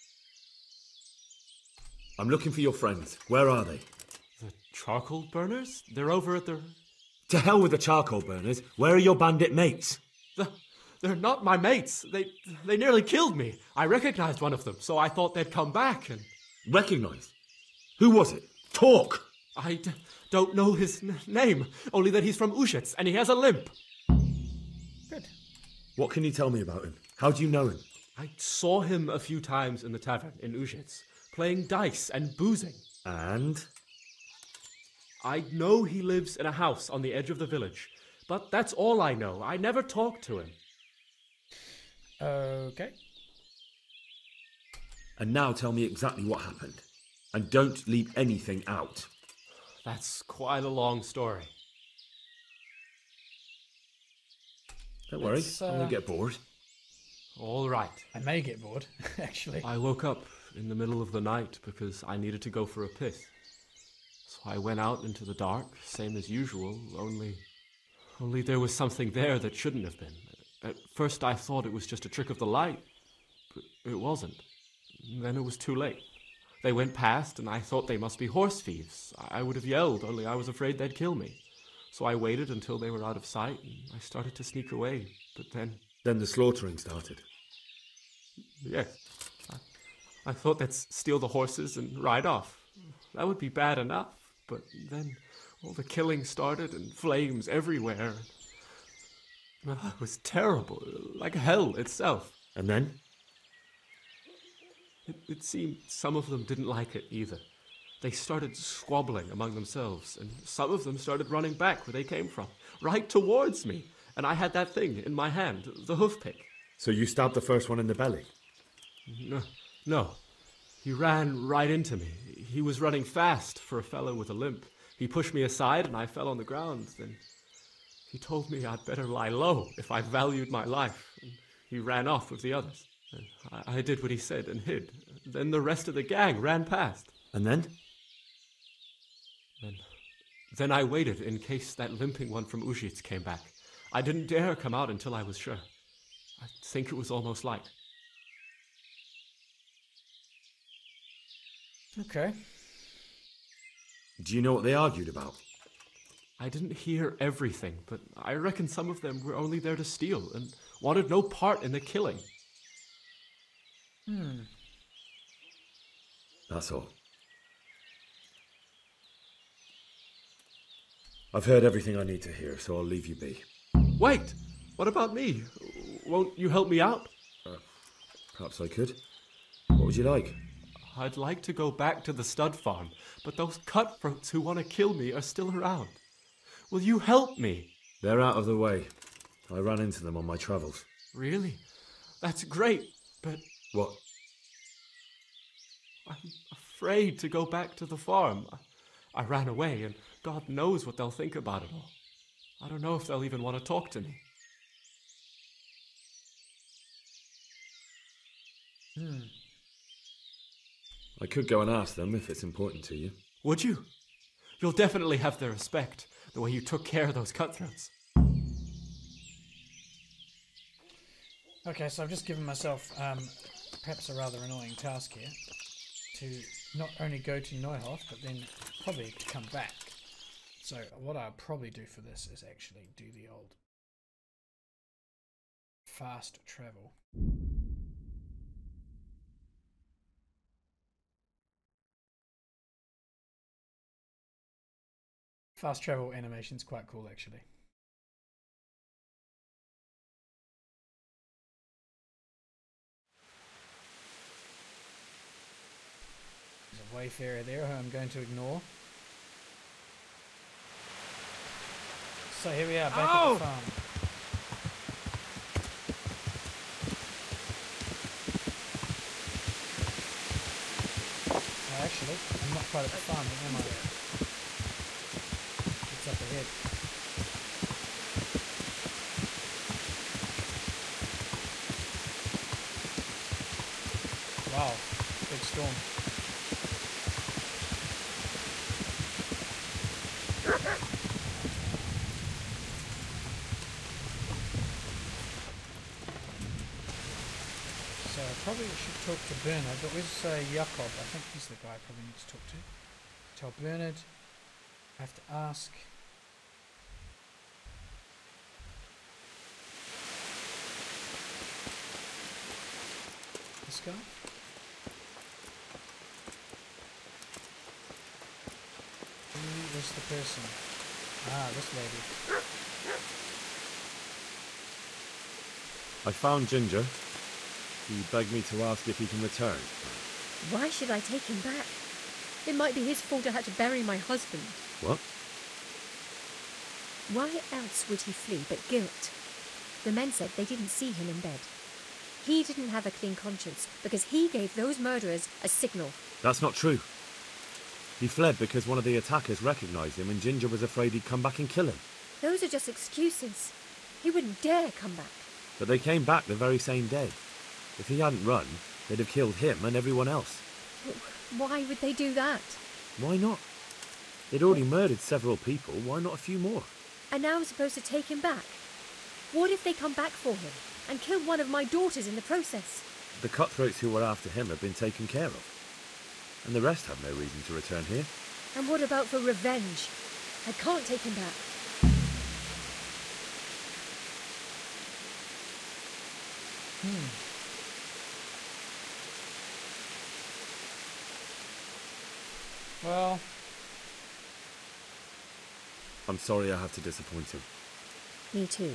I'm looking for your friends. Where are they? The charcoal burners? They're over at the... To hell with the charcoal burners. Where are your bandit mates? They're not my mates. They nearly killed me. I recognized one of them, so I thought they'd come back and... Recognized? Who was it? Talk! I don't know his name, only that he's from Uzhitz and he has a limp. Good. What can you tell me about him? How do you know him? I saw him a few times in the tavern in Uzhitz, playing dice and boozing. And? I know he lives in a house on the edge of the village, but that's all I know. I never talked to him. Okay. And now tell me exactly what happened. And don't leave anything out. That's quite a long story. Don't worry, I won't get bored. All right. I may get bored, actually. I woke up in the middle of the night because I needed to go for a piss. So I went out into the dark, same as usual, only there was something there that shouldn't have been. At first I thought it was just a trick of the light, but it wasn't. Then it was too late. They went past and I thought they must be horse thieves. I would have yelled, only I was afraid they'd kill me. So I waited until they were out of sight and I started to sneak away, but then... Then the slaughtering started. Yes. I thought they'd steal the horses and ride off. That would be bad enough, but then all the killing started and flames everywhere. It was terrible, like hell itself. And then? It seemed some of them didn't like it either. They started squabbling among themselves, and some of them started running back where they came from, right towards me. And I had that thing in my hand, the hoof pick. So you stabbed the first one in the belly? No. He ran right into me. He was running fast for a fellow with a limp. He pushed me aside and I fell on the ground. Then he told me I'd better lie low if I valued my life. And he ran off with the others. And I did what he said and hid. Then the rest of the gang ran past. And then? Then I waited in case that limping one from Ujits came back. I didn't dare come out until I was sure. I think it was almost light. Okay. Do you know what they argued about? I didn't hear everything, but I reckon some of them were only there to steal and wanted no part in the killing. That's all. I've heard everything I need to hear, so I'll leave you be. Wait! What about me? Won't you help me out? Perhaps I could. What would you like? I'd like to go back to the stud farm, but those cutthroats who want to kill me are still around. Will you help me? They're out of the way. I ran into them on my travels. Really? That's great, but... What? I'm afraid to go back to the farm. I ran away, and God knows what they'll think about it all. I don't know if they'll even want to talk to me. I could go and ask them if it's important to you. Would you? You'll definitely have their respect, the way you took care of those cutthroats. Okay, so I've just given myself perhaps a rather annoying task here. To not only go to Neuhof, but then probably come back. So what I'll probably do for this is actually do the old fast travel. Fast travel animation's quite cool, actually. There's a wayfarer there who I'm going to ignore. So here we are, back at the farm. Oh, actually, I'm not quite at the farm, but am I? It's up ahead. Wow, big storm. So I probably should talk to Bernard, but where's Jakob? I think he's the guy I probably need to talk to. Tell Bernard. I have to ask. This guy? Who is the person? Ah, this lady. I found Ginger. He begged me to ask if he can return. Why should I take him back? It might be his fault I had to bury my husband. What? Why else would he flee but guilt? The men said they didn't see him in bed. He didn't have a clean conscience because he gave those murderers a signal. That's not true. He fled because one of the attackers recognised him and Ginger was afraid he'd come back and kill him. Those are just excuses. He wouldn't dare come back. But they came back the very same day. If he hadn't run, they'd have killed him and everyone else. Why would they do that? Why not? They'd already murdered several people, why not a few more? And now I'm supposed to take him back? What if they come back for him and kill one of my daughters in the process? The cutthroats who were after him have been taken care of. And the rest have no reason to return here. And what about for revenge? I can't take him back. Well, I'm sorry I have to disappoint him. Me too.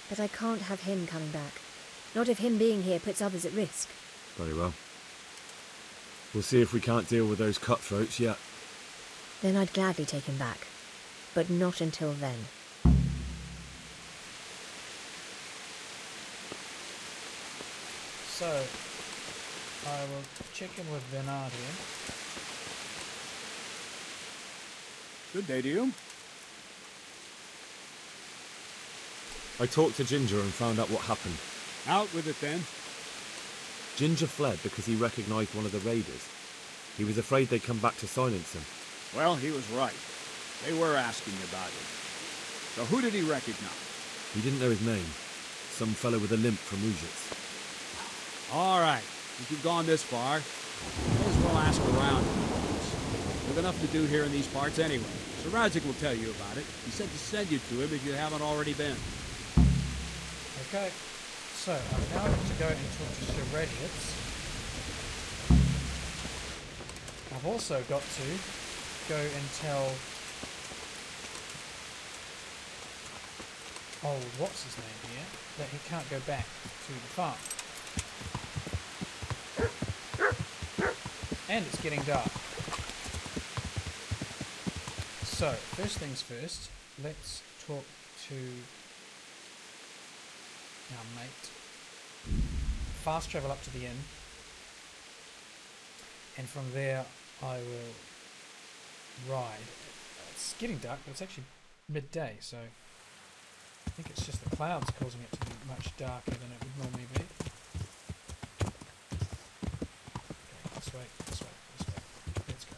But I can't have him coming back. Not if him being here puts others at risk. Very well. We'll see if we can't deal with those cutthroats yet. Then I'd gladly take him back. But not until then. So, I will check in with Bernard here. Good day to you. I talked to Ginger and found out what happened. Out with it then. Ginger fled because he recognized one of the raiders. He was afraid they'd come back to silence him. Well, he was right. They were asking about him. So who did he recognize? He didn't know his name. Some fellow with a limp from Ujits. All right. If you've gone this far, may as well ask around. There's enough to do here in these parts anyway. Sir Radzik will tell you about it. He said to send you to him if you haven't already been. Okay. So, I'm now going to go and talk to Sir Radzik. I've also got to go and tell old what's his name here that he can't go back to the farm. And it's getting dark. So, first things first, let's talk to our mate. Fast travel up to the inn, and from there I will ride. It's getting dark, but it's actually midday, so I think it's just the clouds causing it to be much darker than it would normally be. Okay, this way, this way, this way. Let's go.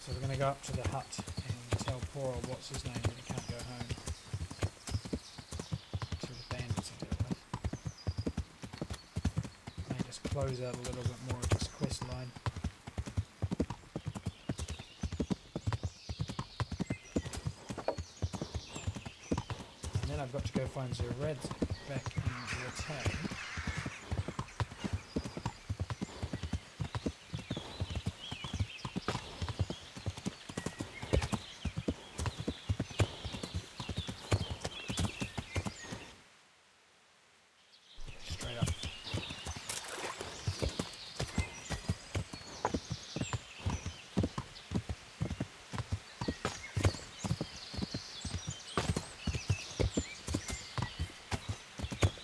So we're going to go up to the hut and tell poor old what's his name that he can't go home. To the bandits he dealt with. May just close out a little bit more of this quest line. And then I've got to go find Zered back in Ratay. Straight up.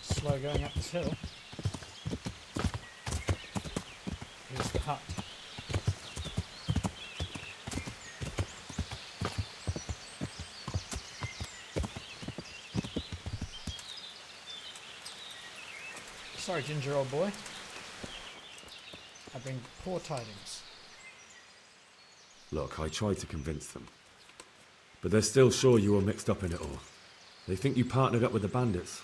Slow going up this hill. Here's the hut. Sorry, Ginger, old boy. I bring poor tidings. Look, I tried to convince them. But they're still sure you were mixed up in it all. They think you partnered up with the bandits.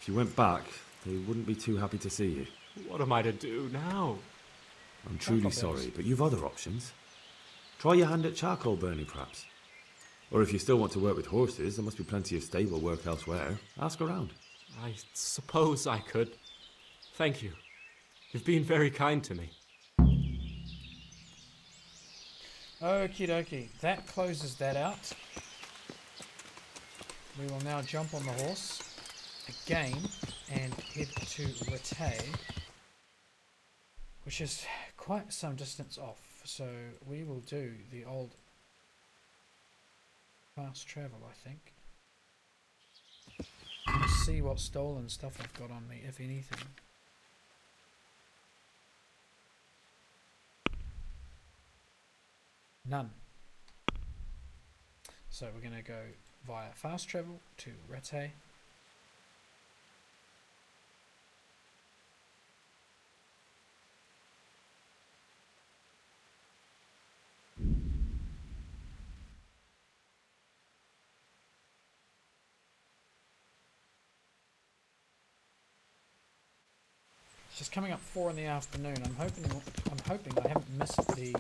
If you went back, they wouldn't be too happy to see you. What am I to do now? I'm truly sorry, but you've other options. Try your hand at charcoal burning, perhaps. Or if you still want to work with horses, there must be plenty of stable work elsewhere. Ask around. I suppose I could. Thank you. You've been very kind to me. Okie dokie, that closes that out. We will now jump on the horse again and head to Ratay, which is quite some distance off. So we will do the old fast travel, I think. Let's see what stolen stuff I've got on me, if anything. None. So we're going to go via fast travel to Ratay. It's just coming up 4 in the afternoon. I'm hoping I haven't missed the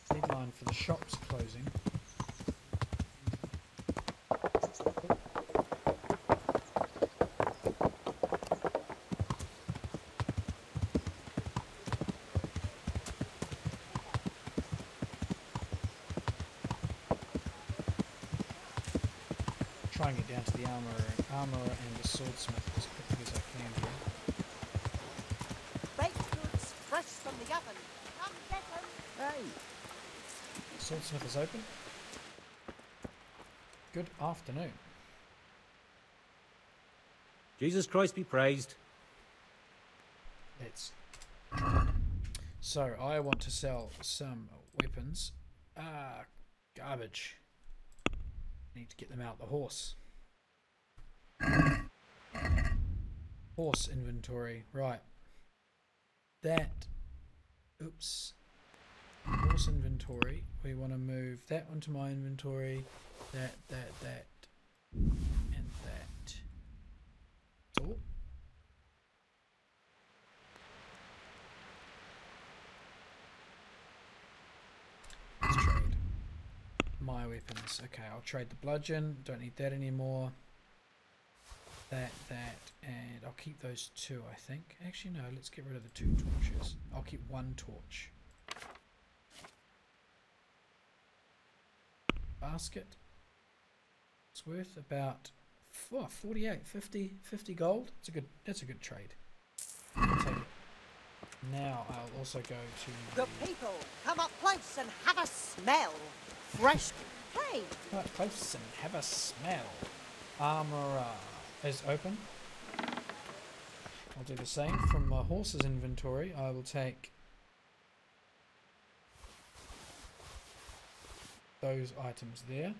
deadline for the shops closing. Try and get down to the armourer and the swordsmith as quickly as I can here. Baked goods fresh from the oven. Come get 'em. Hey. Swordsmith is open. Good afternoon. Jesus Christ be praised. Let's. So I want to sell some weapons. Ah, garbage. Need to get them out the horse. Horse inventory, right. That. Oops. Horse inventory. We want to move that onto my inventory. That. And that. That's all. Let's trade my weapons. Okay, I'll trade the bludgeon. Don't need that anymore. That, and I'll keep those two, I think. Actually, no, let's get rid of the 2 torches. I'll keep 1 torch. Basket. It's worth about 48, 50 gold. That's a good trade. I'll take it. Now I'll also go to Good people, come up close and have a smell. Fresh. Hey. Come up close and have a smell. Armor is open. I'll do the same from my horse's inventory. I will take those items there.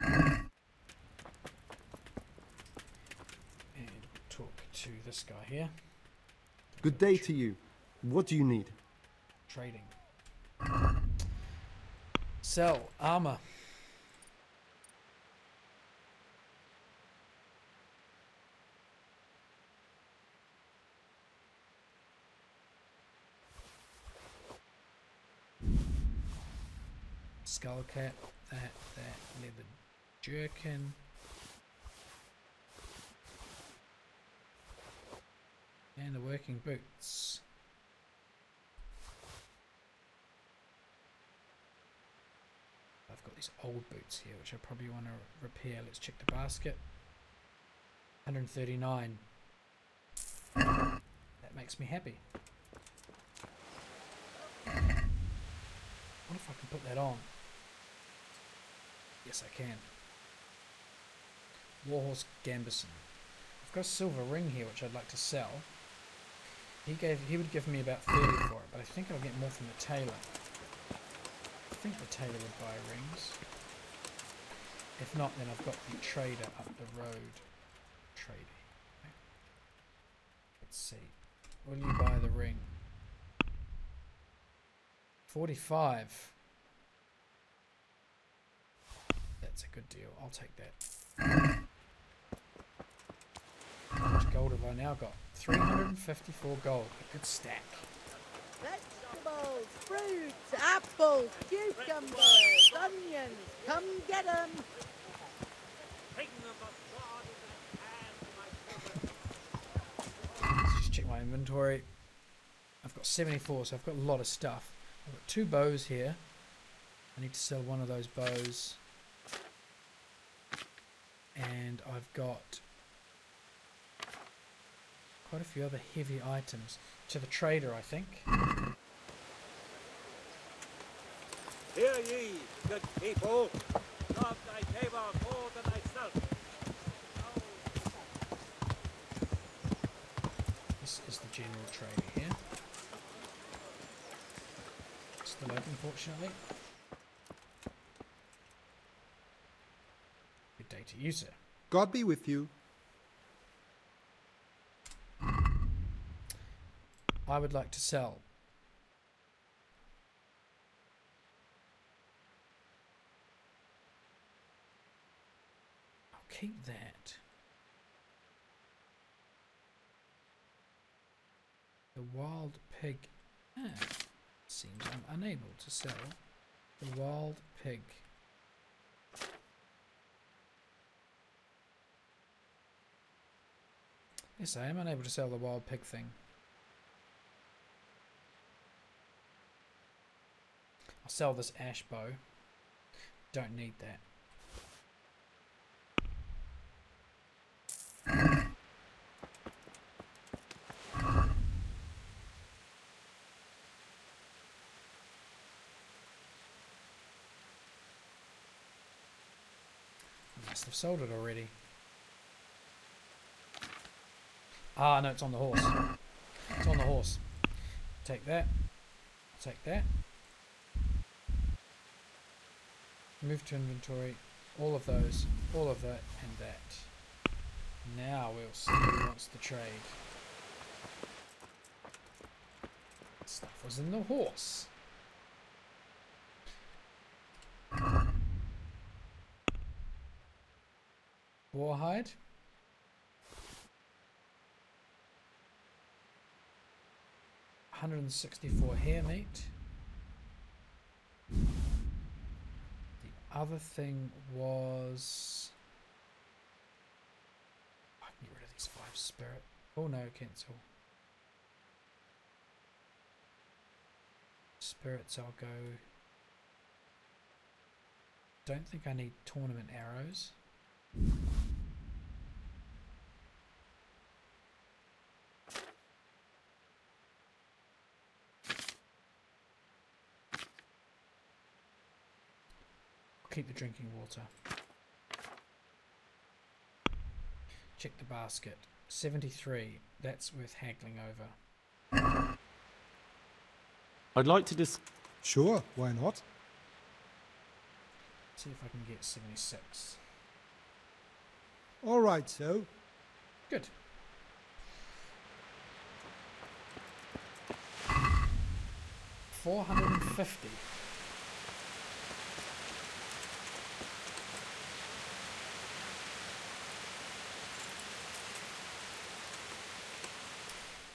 And talk to this guy here. Good day to you. What do you need? Trading. Sell armor. Skull cap, that leather jerkin. And the working boots. I've got these old boots here which I probably want to repair. Let's check the basket. 139. That makes me happy. What if I can put that on? Yes, I can. Warhorse Gambison. I've got a silver ring here which I'd like to sell. He would give me about 30 for it, but I think I'll get more from the tailor. I think the tailor would buy rings. If not, then I've got the trader up the road. Trading. Okay. Let's see. Will you buy the ring? 45. That's a good deal. I'll take that. How much gold have I now got? 354 gold. A good stack. Vegetables, fruits, apples, cucumbers, onions. Come get them. Let's just check my inventory. I've got 74, so I've got a lot of stuff. I've got 2 bows here. I need to sell one of those bows. And I've got quite a few other heavy items. To the trader, I think. Hear ye, good people. Love thy neighbor more than thyself. This is the general trader here. Still open, fortunately. Good day to you, sir. God be with you. I would like to sell. I'll keep that. The wild pig. Seems I'm unable to sell the wild pig. Yes, I am unable to sell the wild pig thing. I'll sell this ash bow. Don't need that. I must have sold it already. Ah, no, it's on the horse. It's on the horse. Take that. Take that. Move to inventory. All of those. All of that and that. Now we'll see who wants the trade. Stuff was in the horse. Warhide. $164 hair meat. The other thing was I can get rid of these 5 spirit. Oh no, cancel. Spirits I'll go. Don't think I need tournament arrows. Keep the drinking water. Check the basket. 73. That's worth haggling over. I'd like to Sure, why not? See if I can get 76. All right, so. Good. $450.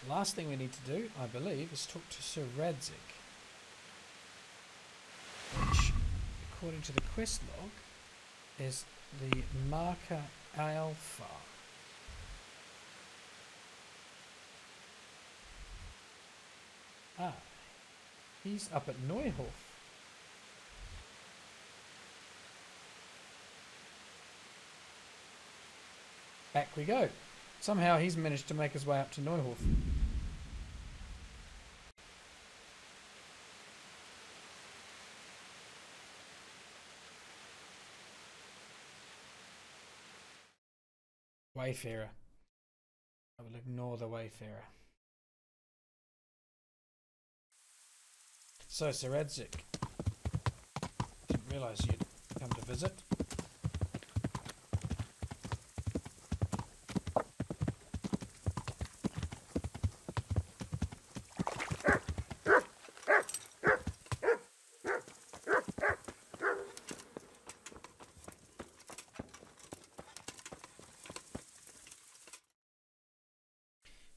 Last thing we need to do, I believe, is talk to Sir Radzik, which, according to the quest log, is the Marker Alpha. Ah, he's up at Neuhof. Back we go. Somehow he's managed to make his way up to Neuhof. Wayfarer. I will ignore the Wayfarer. So, Sir Radzik. Didn't realise you'd come to visit.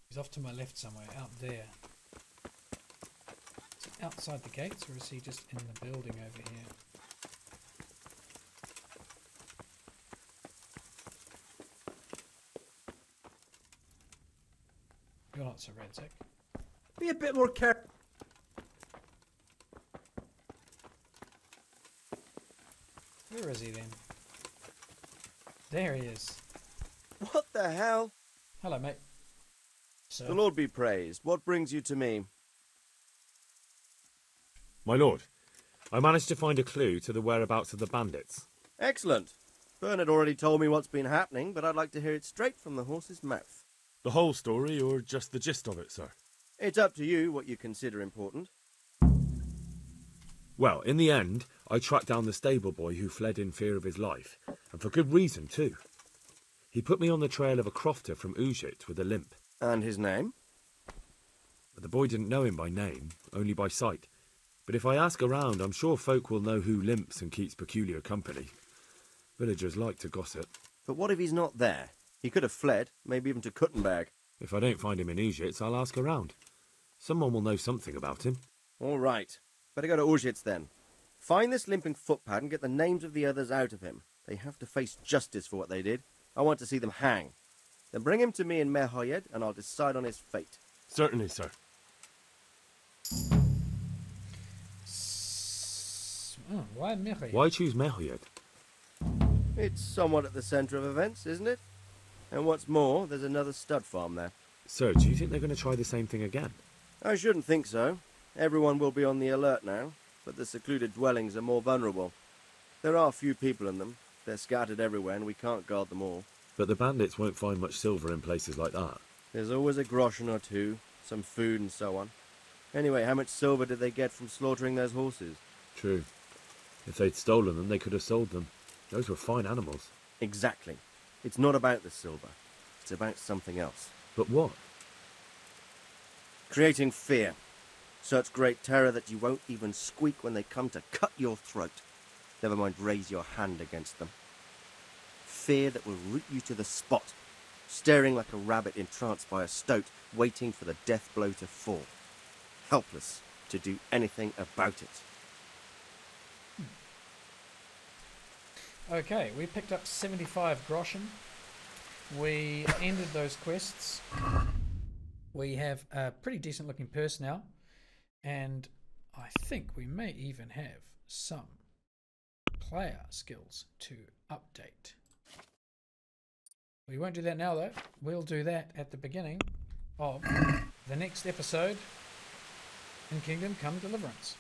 He's off to my left somewhere, out there. Is he outside the gates, or is he just in the building over here? You're not Sir Radzik. Be a bit more careful. Where is he then? There he is. What the hell? Hello, mate. Sir. The Lord be praised. What brings you to me? My lord, I managed to find a clue to the whereabouts of the bandits. Excellent. Bernard already told me what's been happening, but I'd like to hear it straight from the horse's mouth. The whole story, or just the gist of it, sir? It's up to you what you consider important. Well, in the end, I tracked down the stable boy who fled in fear of his life, and for good reason, too. He put me on the trail of a crofter from Ujit with a limp. And his name? But the boy didn't know him by name, only by sight. But if I ask around, I'm sure folk will know who limps and keeps peculiar company. Villagers like to gossip. But what if he's not there? He could have fled, maybe even to Kuttenberg. If I don't find him in Ujits, I'll ask around. Someone will know something about him. All right. Better go to Ujits then. Find this limping footpad and get the names of the others out of him. They have to face justice for what they did. I want to see them hang. Then bring him to me in Mehoyed, and I'll decide on his fate. Certainly, sir. Why Mehoyed? Why choose Mehoyed? It's somewhat at the centre of events, isn't it? And what's more, there's another stud farm there. Sir, do you think they're going to try the same thing again? I shouldn't think so. Everyone will be on the alert now, but the secluded dwellings are more vulnerable. There are few people in them. They're scattered everywhere, and we can't guard them all. But the bandits won't find much silver in places like that. There's always a groschen or two, some food and so on. Anyway, how much silver did they get from slaughtering those horses? True. If they'd stolen them, they could have sold them. Those were fine animals. Exactly. It's not about the silver. It's about something else. But what? Creating fear. Such great terror that you won't even squeak when they come to cut your throat. Never mind raise your hand against them. Fear that will root you to the spot, staring like a rabbit entranced by a stoat, waiting for the death blow to fall. Helpless to do anything about it. Okay, we picked up 75 groschen. We ended those quests. We have a pretty decent looking purse now. And I think we may even have some player skills to update. We won't do that now though. We'll do that at the beginning of the next episode in Kingdom Come Deliverance.